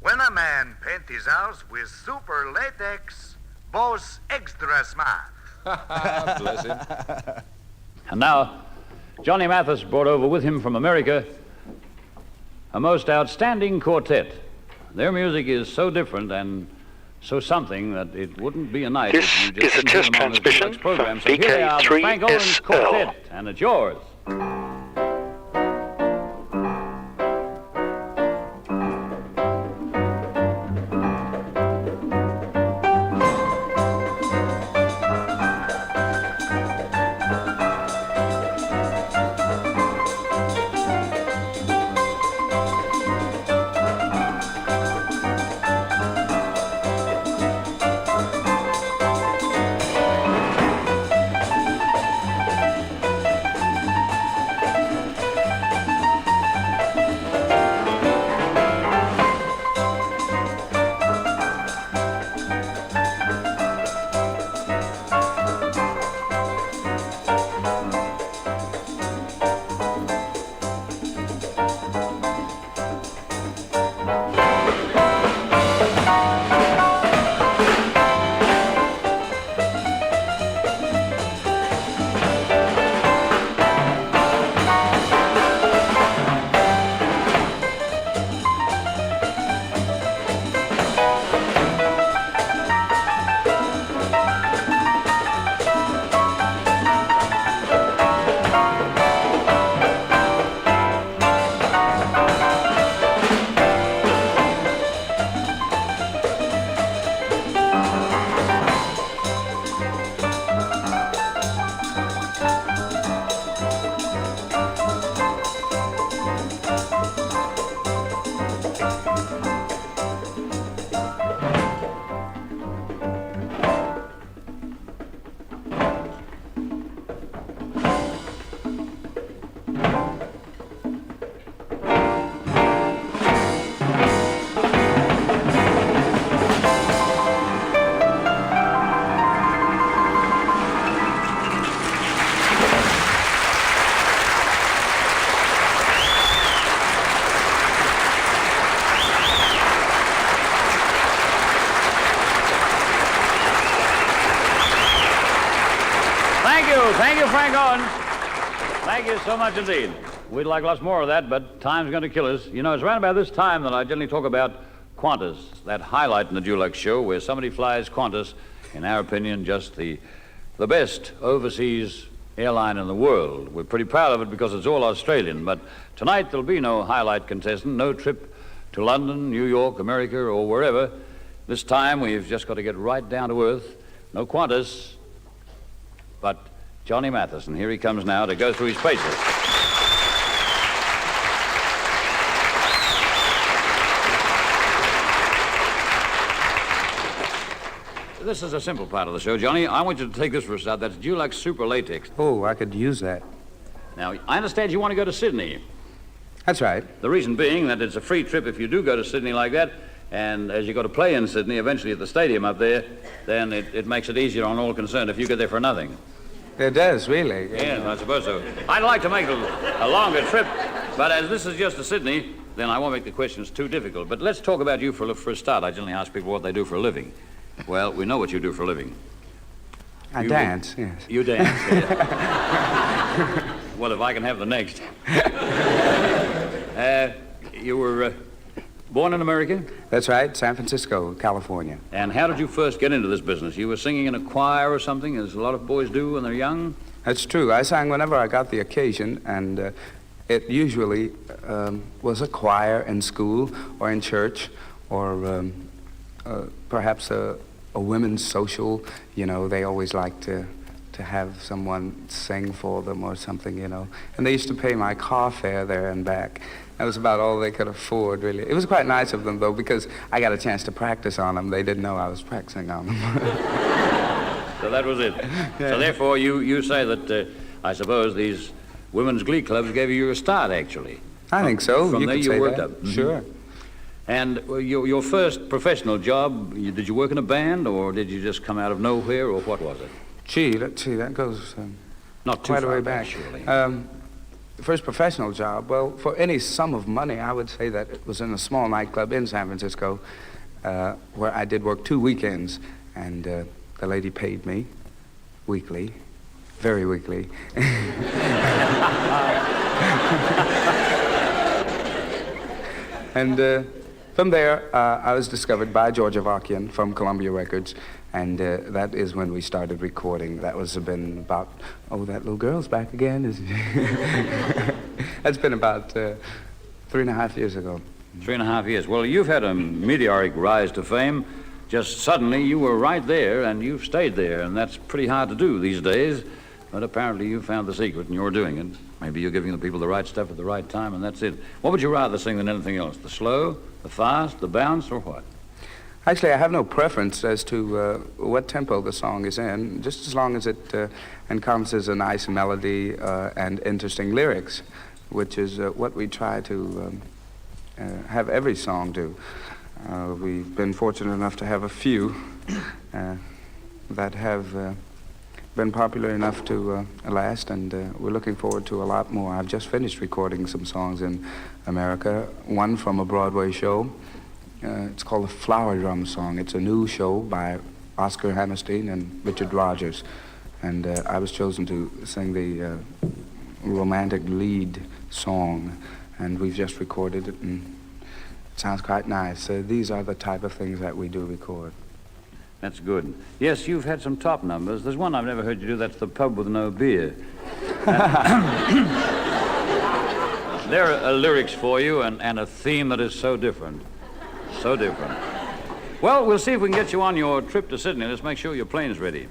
Speaker 12: When a man paints his house with super latex, boss extra smart.
Speaker 11: Bless him.
Speaker 8: And now, Johnny Mathis brought over with him from America a most outstanding quartet. Their music is so different and so something that it wouldn't be a night
Speaker 5: This
Speaker 8: if you just
Speaker 5: is a
Speaker 8: didn't hear
Speaker 5: test
Speaker 8: them on this
Speaker 5: transmission
Speaker 8: deluxe program.
Speaker 5: from
Speaker 8: So here they are, the Frank Owens
Speaker 5: vk3sl.
Speaker 8: Quartet, and it's yours. Frank Owens, thank you so much indeed. We'd like lots more of that, but time's going to kill us. You know, it's around about this time that I generally talk about Qantas, that highlight in the Dulux show where somebody flies Qantas, in our opinion, just the best overseas airline in the world. We're pretty proud of it because it's all Australian, but tonight there'll be no highlight contestant, no trip to London, New York, America, or wherever. This time we've just got to get right down to earth. No Qantas, but Johnny Mathison. Here he comes now to go through his paces. This is a simple part of the show, Johnny. I want you to take this for a start. That's Dulux Super Latex.
Speaker 9: Oh, I could use that.
Speaker 8: Now, I understand you want to go to Sydney.
Speaker 9: That's right.
Speaker 8: The reason being that it's a free trip if you do go to Sydney like that, and as you go to play in Sydney, eventually at the stadium up there, then it makes it easier on all concerned if you get there for nothing.
Speaker 9: It does, really.
Speaker 8: Yes, I suppose so. I'd like to make a longer trip, but as this is just to Sydney, then I won't make the questions too difficult. But let's talk about you for a start. I generally ask people what they do for a living. Well, we know what you do for a living.
Speaker 9: I dance, yes.
Speaker 8: You dance, yes. Well, if I can have the next. You were born in America?
Speaker 9: That's right, San Francisco, California.
Speaker 8: And how did you first get into this business? You were singing in a choir or something, as a lot of boys do when they're young?
Speaker 9: That's true. I sang whenever I got the occasion, and it usually was a choir in school or in church or perhaps a women's social. You know, they always like to have someone sing for them or something, you know. And they used to pay my car fare there and back. That was about all they could afford, really. It was quite nice of them, though, because I got a chance to practice on them. They didn't know I was practicing on them.
Speaker 8: So that was it. Yeah. So therefore, you say that, I suppose, these women's glee clubs gave you your start, actually.
Speaker 9: I think so.
Speaker 8: From
Speaker 9: you
Speaker 8: there
Speaker 9: could
Speaker 8: you
Speaker 9: say
Speaker 8: worked
Speaker 9: that.
Speaker 8: up. Mm-hmm.
Speaker 9: Sure.
Speaker 8: And your first professional job, did you work in a band, or did you just come out of nowhere, or what was it?
Speaker 9: Gee, let's see, that goes
Speaker 8: not too
Speaker 9: quite
Speaker 8: far
Speaker 9: a way back.
Speaker 8: Surely.
Speaker 9: First professional job, well, for any sum of money, I would say that it was in a small nightclub in San Francisco where I did work 2 weekends, and the lady paid me weekly, very weekly. And from there, I was discovered by George Avakian from Columbia Records, and that is when we started recording. That was been about, oh, that little girl's back again. That's been about 3.5 years ago.
Speaker 8: 3.5 years. Well, you've had a meteoric rise to fame. Just suddenly, you were right there, and you've stayed there, and that's pretty hard to do these days. But apparently you found the secret, and you're doing it. Maybe you're giving the people the right stuff at the right time, and that's it. What would you rather sing than anything else? The slow, the fast, the bounce, or what?
Speaker 9: Actually, I have no preference as to what tempo the song is in, just as long as it encompasses a nice melody and interesting lyrics, which is what we try to have every song do. We've been fortunate enough to have a few that have been popular enough to last, and we're looking forward to a lot more. I've just finished recording some songs in America, one from a Broadway show. It's called the Flower Drum Song. It's a new show by Oscar Hammerstein and Richard Rogers, and I was chosen to sing the romantic lead song, and we've just recorded it, and it sounds quite nice. These are the type of things that we do record.
Speaker 8: That's good. Yes, you've had some top numbers. There's one I've never heard you do. That's The Pub with No Beer. There are lyrics for you and a theme that is so different. So different. Well, we'll see if we can get you on your trip to Sydney. Let's make sure your plane's ready.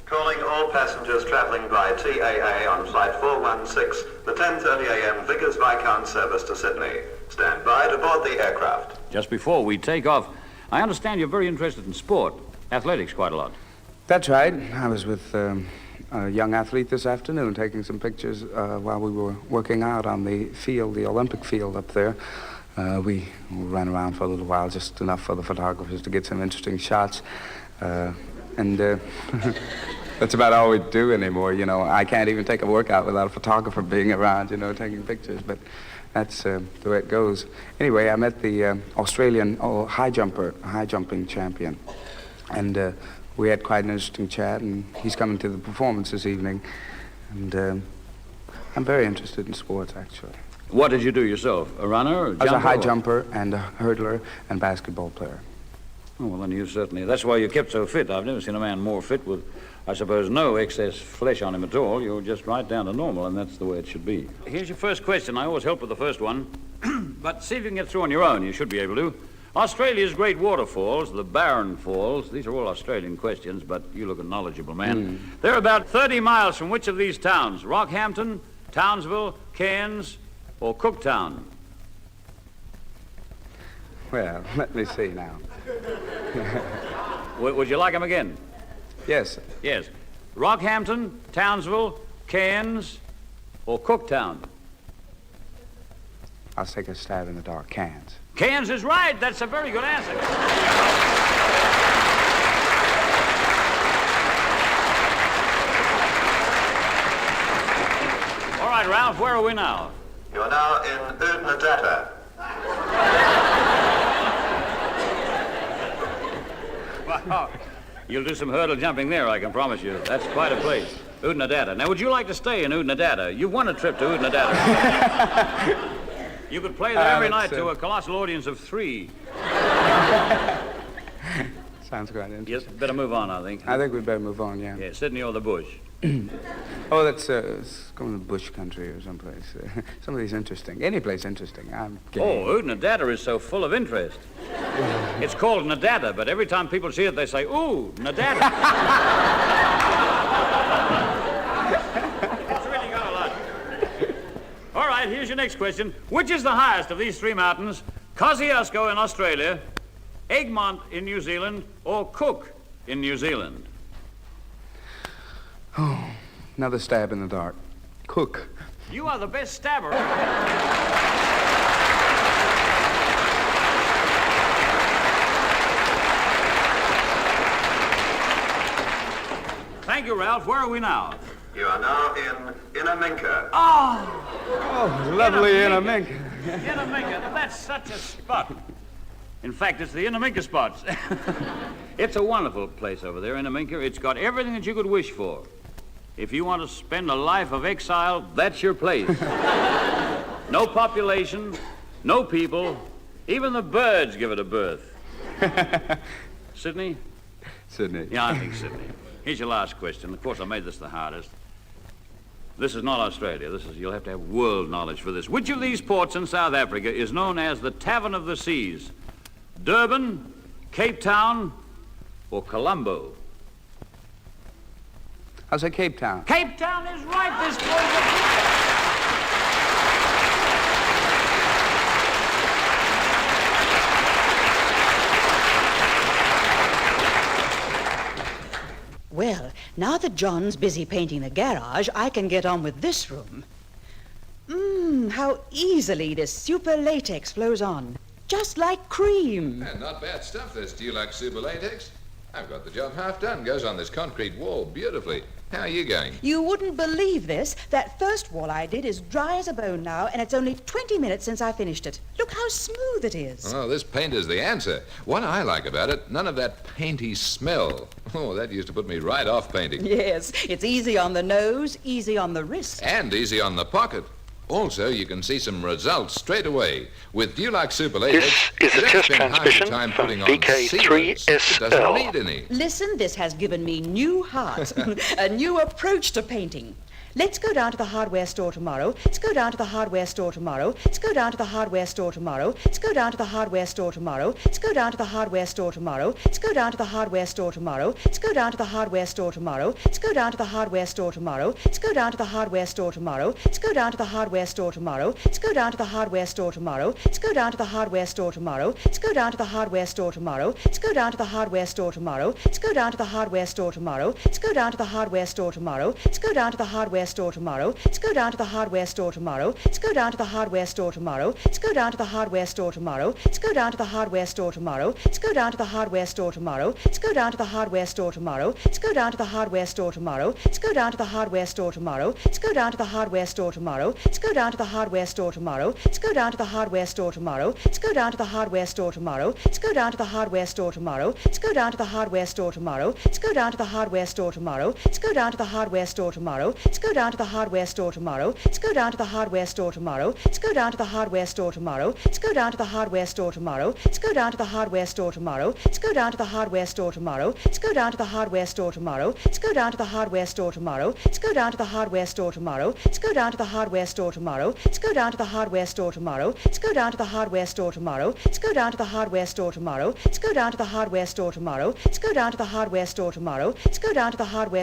Speaker 13: Calling all passengers travelling by TAA on flight 416, the 10:30 a.m. Vickers Viscount service to Sydney. Stand by to board the aircraft.
Speaker 8: Just before we take off, I understand you're very interested in sport. Athletics quite a lot.
Speaker 9: That's right. I was with a young athlete this afternoon taking some pictures while we were working out on the field, the Olympic field up there. We ran around for a little while, just enough for the photographers to get some interesting shots. And that's about all we do anymore, you know. I can't even take a workout without a photographer being around, you know, taking pictures. But that's the way it goes. Anyway, I met the Australian high jumping champion. And we had quite an interesting chat, and he's coming to the performance this evening. And I'm very interested in sports, actually.
Speaker 8: What did you do yourself? A runner?
Speaker 9: I was a high jumper and a hurdler and basketball player.
Speaker 8: Oh, well, then you certainly... That's why you kept so fit. I've never seen a man more fit with, I suppose, no excess flesh on him at all. You're just right down to normal, and that's the way it should be. Here's your first question. I always help with the first one. But see if you can get through on your own. You should be able to. Australia's great waterfalls, the Barron Falls, these are all Australian questions, but you look a knowledgeable man. They're about 30 miles from which of these towns? Rockhampton, Townsville, Cairns, or Cooktown?
Speaker 9: Well, let me see now.
Speaker 8: Would you like them again?
Speaker 9: Yes, sir.
Speaker 8: Yes. Rockhampton, Townsville, Cairns, or Cooktown?
Speaker 9: I'll take a stab in the dark. Cairns.
Speaker 8: Cairns is right. That's a very good answer. All right, Ralph, where are we now?
Speaker 13: You are now in Udnadatta.
Speaker 8: Wow. You'll do some hurdle jumping there, I can promise you. That's quite a place. Udnadatta. Now, would you like to stay in Udnadatta? You've won a trip to Udnadatta. You could play there every night to a colossal audience of 3.
Speaker 9: Sounds quite interesting.
Speaker 8: Yes, better move on, I think.
Speaker 9: I think we'd better move on, yeah.
Speaker 8: Yeah, Sydney or the bush.
Speaker 9: Oh, that's it's going to bush country or someplace. Somebody's interesting. Any place interesting. I'm game.
Speaker 8: Oh, Udnadatta is so full of interest. It's called Nadatta, but every time people see it, they say, ooh, Nadatta. It's really got a lot. All right, here's your next question. Which is the highest of these 3 mountains? Kosciuszko in Australia, Egmont in New Zealand, or Cook in New Zealand?
Speaker 9: Oh, another stab in the dark. Cook.
Speaker 8: You are the best stabber. Thank you, Ralph. Where are we now?
Speaker 13: You are now in Inaminka.
Speaker 9: Oh, lovely Inaminka.
Speaker 8: Inaminka, that's such a spot. In fact, it's the Inaminka spots. It's a wonderful place over there, Inaminka. It's got everything that you could wish for. If you want to spend a life of exile, that's your place. No population, no people, even the birds give it a berth. Sydney?
Speaker 9: Sydney.
Speaker 8: Yeah, I think Sydney. Here's your last question. Of course, I made this the hardest. This is not Australia. You'll have to have world knowledge for this. Which of these ports in South Africa is known as the Tavern of the Seas? Durban, Cape Town, or Colombo?
Speaker 9: I'll say Cape Town.
Speaker 8: Cape Town is right. This boy's
Speaker 14: Well, now that John's busy painting the garage, I can get on with this room. How easily this super latex flows on. Just like cream.
Speaker 11: And not bad stuff, this Dulux Super Latex. I've got the job half done. Goes on this concrete wall beautifully. How are you going?
Speaker 14: You wouldn't believe this. That first wall I did is dry as a bone now, and it's only 20 minutes since I finished it. Look how smooth it is.
Speaker 11: Oh, this paint is the answer. What I like about it, none of that painty smell. Oh, that used to put me right off painting.
Speaker 14: Yes, it's easy on the nose, easy on the wrist.
Speaker 11: And easy on the pocket. Also, you can see some results straight away. With Dulux Super Latex,
Speaker 5: This is a test transmission
Speaker 11: time
Speaker 5: from
Speaker 11: putting on
Speaker 5: vk3sl.
Speaker 11: it doesn't need any.
Speaker 14: Listen, this has given me new heart, a new approach to painting. Let's go down to the hardware store tomorrow. Let's go down to the hardware store tomorrow. Let's go down to the hardware store tomorrow. Let's go down to the hardware store tomorrow. Let's go down to the hardware store tomorrow. Let's go down to the hardware store tomorrow. Let's go down to the hardware store tomorrow. Let's go down to the hardware store tomorrow. Let's go down to the hardware store tomorrow. Let's go down to the hardware store tomorrow. Let's go down to the hardware store tomorrow. Let's go down to the hardware store tomorrow. Let's go down to the hardware store tomorrow. Let's go down to the hardware store tomorrow. Let's go down to the hardware store tomorrow. Let's go down to the hardware store tomorrow. Let's go down to the hardware store tomorrow. Let's go down to the hardware store tomorrow. Let's go down to the hardware store tomorrow. Let's go down to the hardware store tomorrow. Let's go down to the hardware store tomorrow. Let's go down to the hardware store tomorrow. Let's go down to the hardware store tomorrow. Let's go down to the hardware store tomorrow. Let's go down to the hardware store tomorrow. Let's go down to the hardware store tomorrow. Let's go down to the hardware store tomorrow. Let's go down to the hardware store tomorrow. Let's go down to the hardware store tomorrow. Let's go down to the hardware store tomorrow. Let's go down to the hardware store tomorrow. Let's go down to the hardware store tomorrow. Let's go down to the hardware store tomorrow. Let's go go down to the hardware store tomorrow. Let's go down to the hardware store tomorrow. Let's go down to the hardware store tomorrow. Let's go down to the hardware store tomorrow. Let's go down to the hardware store tomorrow. Let's go down to the hardware store tomorrow. Let's go down to the hardware store tomorrow. Let's go down to the hardware store tomorrow. Let's go down to the hardware store tomorrow. Let's go down to the hardware store tomorrow. Let's go down to the hardware store tomorrow. Let's go down to the hardware store tomorrow. Let's go down to the hardware store tomorrow. Let's go down to the hardware store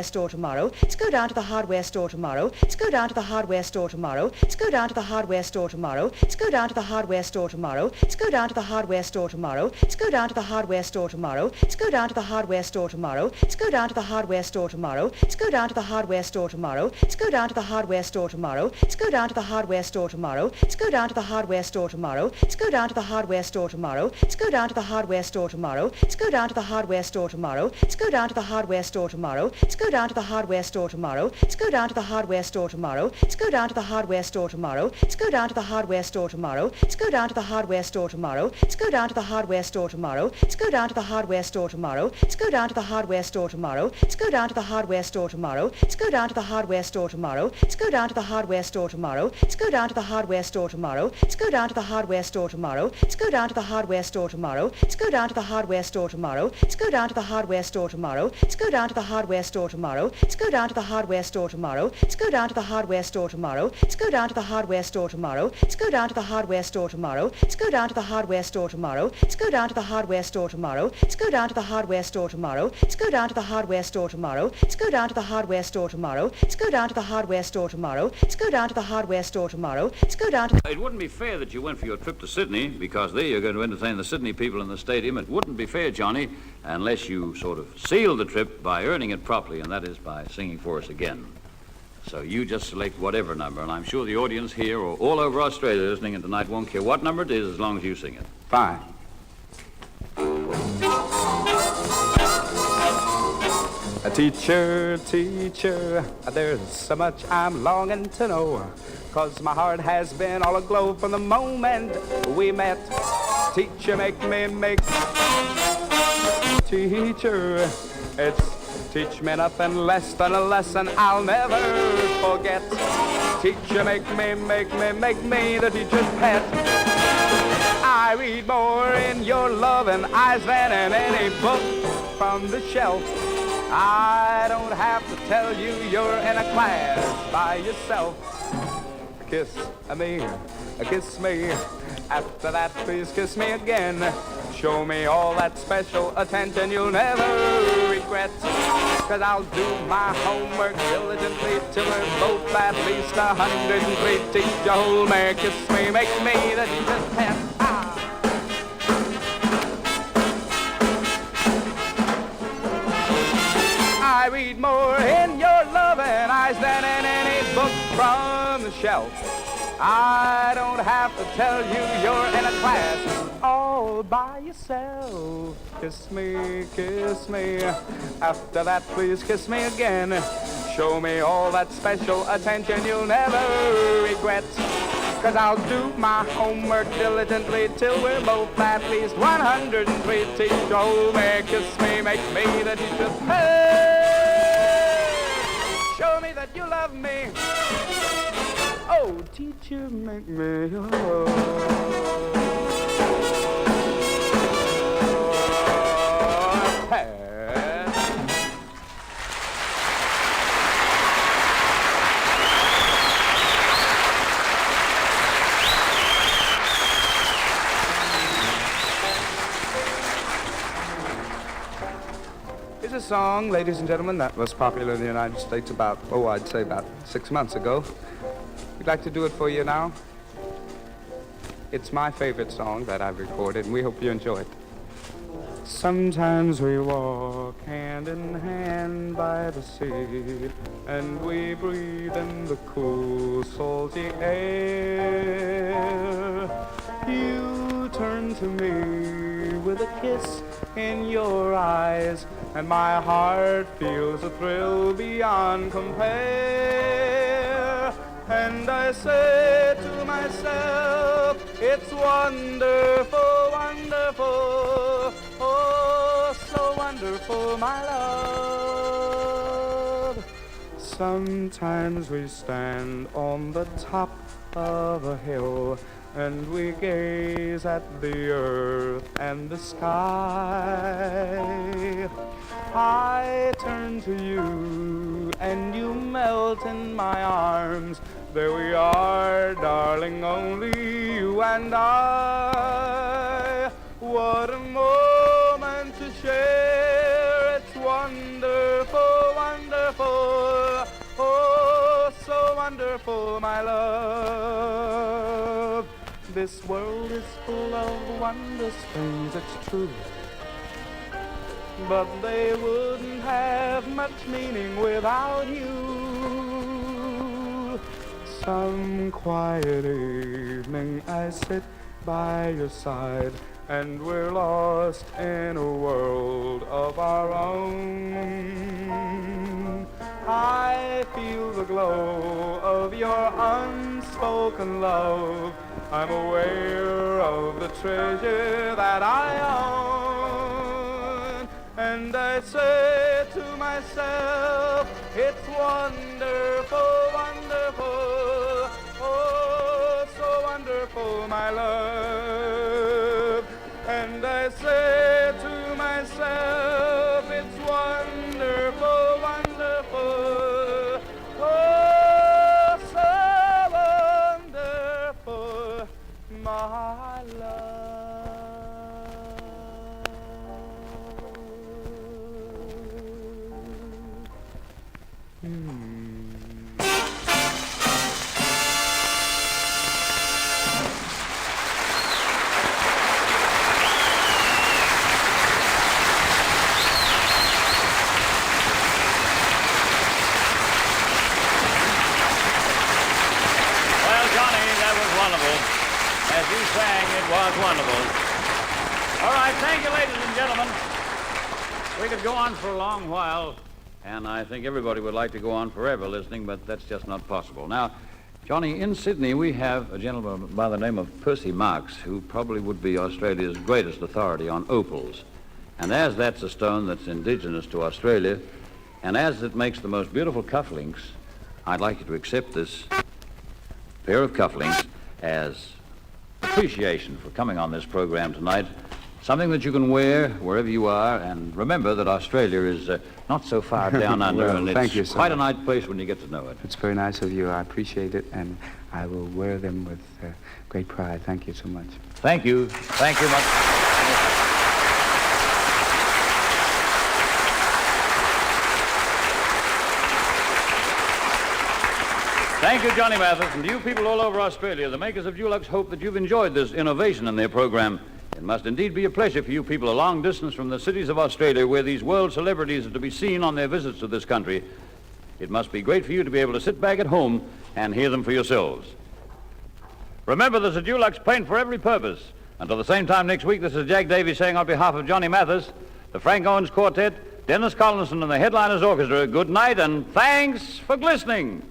Speaker 14: tomorrow. Let's go down to the hardware store tomorrow. Let's go down to the hardware store tomorrow. Let's go down to the hardware store tomorrow. Let's go down to the hardware store tomorrow. Let's go down to the hardware store tomorrow. Let's go down to the hardware store tomorrow. Let's go down to the hardware store tomorrow. Let's go down to the hardware store tomorrow. Let's go down to the hardware store tomorrow. Let's go down to the hardware store tomorrow. Let's go down to the hardware store tomorrow. Let's go down to the hardware store tomorrow. Let's go down to the hardware store tomorrow. Let's go down to the hardware store tomorrow. Let's go down to the hardware store tomorrow. Let's go down to the hardware store tomorrow. Let's go down to the hardware store tomorrow. Let's go down to the hardware store tomorrow. Let's go down to the hardware store tomorrow. Let's go down to the hardware store tomorrow. Let's go down to the hardware store tomorrow. Let's go down to the hardware store tomorrow. Let's go down to the hardware store tomorrow. Let's go down to the hardware store tomorrow. Let's go down to the hardware store tomorrow. Let's go down to the hardware store tomorrow. Let's go down to the hardware store tomorrow. Let's go down to the hardware store tomorrow. Let's go down to the hardware store tomorrow. Let's go down to the hardware store tomorrow. Let's go down to the hardware store tomorrow. Let's go down to the hardware store tomorrow. Let's go down to the hardware store tomorrow. Let's go down to the hardware store tomorrow. Let's go down to the hardware store tomorrow. Let's go down to the hardware store tomorrow. Let's go down to the hardware store tomorrow. Let's go down to the hardware store tomorrow. Let's go down to the hardware store tomorrow. Let's go down to the hardware store tomorrow. Let's go down to the hardware store tomorrow. Let's go down to the hardware store tomorrow. Let's go down to the hardware store tomorrow. Let's go down to the hardware store tomorrow. Let's go down to the hardware store tomorrow. Let's go down to the hardware store tomorrow. Let's go down to...
Speaker 8: It wouldn't be fair that you went for your trip to Sydney, because there you're going to entertain the Sydney people in the stadium. It wouldn't be fair, Johnny, unless you sort of sealed the trip by earning it properly, and that is by singing for us again. So you just select whatever number, and I'm sure the audience here or all over Australia listening in tonight won't care what number it is as long as you sing it.
Speaker 9: Fine. Teacher, teacher, there's so much I'm longing to know, 'cause my heart has been all aglow from the moment we met. Teacher, make me make... Teacher, it's teach me nothing less than a lesson I'll never forget. Teacher, make me the teacher's pet. I read more in your loving eyes than in any book from the shelf. I don't have to tell you you're in a class by yourself. Kiss me. After that, please kiss me again. Show me all that special attention you'll never regret. 'Cause I'll do my homework diligently till we're both at least 103. Teacher, hold me, kiss me, make me the teacher's pet. I read more in your loving eyes than in any book from the shelf. I don't have to tell you you're in a class all by yourself. Kiss me. After that, please kiss me again. Show me all that special attention you'll never regret. 'Cause I'll do my homework diligently till we're both at least 103. Teacher, hold me, kiss me, make me the teacher's pet. Show me that you love me. Oh, teacher, make me your pet. It's a song, ladies and gentlemen, that was popular in the United States about 6 months ago. We'd like to do it for you now. It's my favorite song that I've recorded, and we hope you enjoy it. Sometimes we walk hand in hand by the sea, and we breathe in the cool, salty air. You turn to me with a kiss in your eyes, and my heart feels a thrill beyond compare. And I say to myself, it's wonderful, wonderful, oh, so wonderful, my love. Sometimes we stand on the top of a hill and we gaze at the earth and the sky. I turn to you and you melt in my arms. There we are, darling, only you and I. What a moment to share. It's wonderful, wonderful. Oh, so wonderful, my love. This world is full of wondrous things, it's true. But they wouldn't have much meaning without you. Some quiet evening I sit by your side and we're lost in a world of our own. I feel the glow of your unspoken love. I'm aware of the treasure that I own. And I say to myself, it's wonderful, wonderful. Oh, so wonderful, my love. And I say to myself, it's wonderful, wonderful. Oh, so wonderful, my love.
Speaker 8: As you sang, it was wonderful. All right, thank you, ladies and gentlemen. We could go on for a long while, and I think everybody would like to go on forever listening, but that's just not possible. Now, Johnny, in Sydney, we have a gentleman by the name of Percy Marks, who probably would be Australia's greatest authority on opals. And as that's a stone that's indigenous to Australia, and as it makes the most beautiful cufflinks, I'd like you to accept this pair of cufflinks as appreciation for coming on this program tonight. Something that you can wear wherever you are, and remember that Australia is not so far down under,
Speaker 9: Well,
Speaker 8: and
Speaker 9: thank you
Speaker 8: it's
Speaker 9: so
Speaker 8: quite a
Speaker 9: much.
Speaker 8: nice place when you get to know it.
Speaker 9: It's very nice of you. I appreciate it, and I will wear them with great pride. Thank you so much.
Speaker 8: Thank you. Thank you much. Thank you, Johnny Mathis, and to you people all over Australia. The makers of Dulux hope that you've enjoyed this innovation in their program. It must indeed be a pleasure for you people a long distance from the cities of Australia where these world celebrities are to be seen on their visits to this country. It must be great for you to be able to sit back at home and hear them for yourselves. Remember, there's a Dulux paint for every purpose. Until the same time next week, this is Jack Davies saying on behalf of Johnny Mathis, the Frank Owens Quartet, Dennis Collinson, and the Headliners Orchestra, good night and thanks for glistening.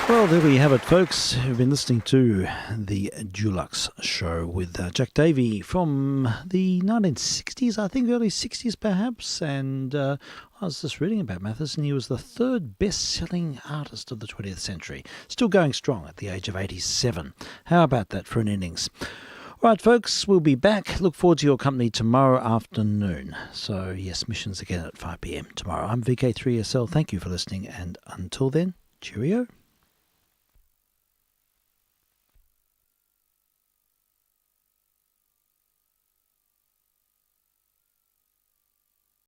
Speaker 1: Well, there we have it, folks. You've been listening to the Dulux Show with Jack Davey from the 1960s, I think, early 60s perhaps. And I was just reading about Mathis, and he was the third best-selling artist of the 20th century. Still going strong at the age of 87. How about that for an innings? Right, folks, we'll be back. Look forward to your company tomorrow afternoon. So, yes, missions again at 5 p.m. tomorrow. I'm vk3sl. Thank you for listening, and until then, cheerio.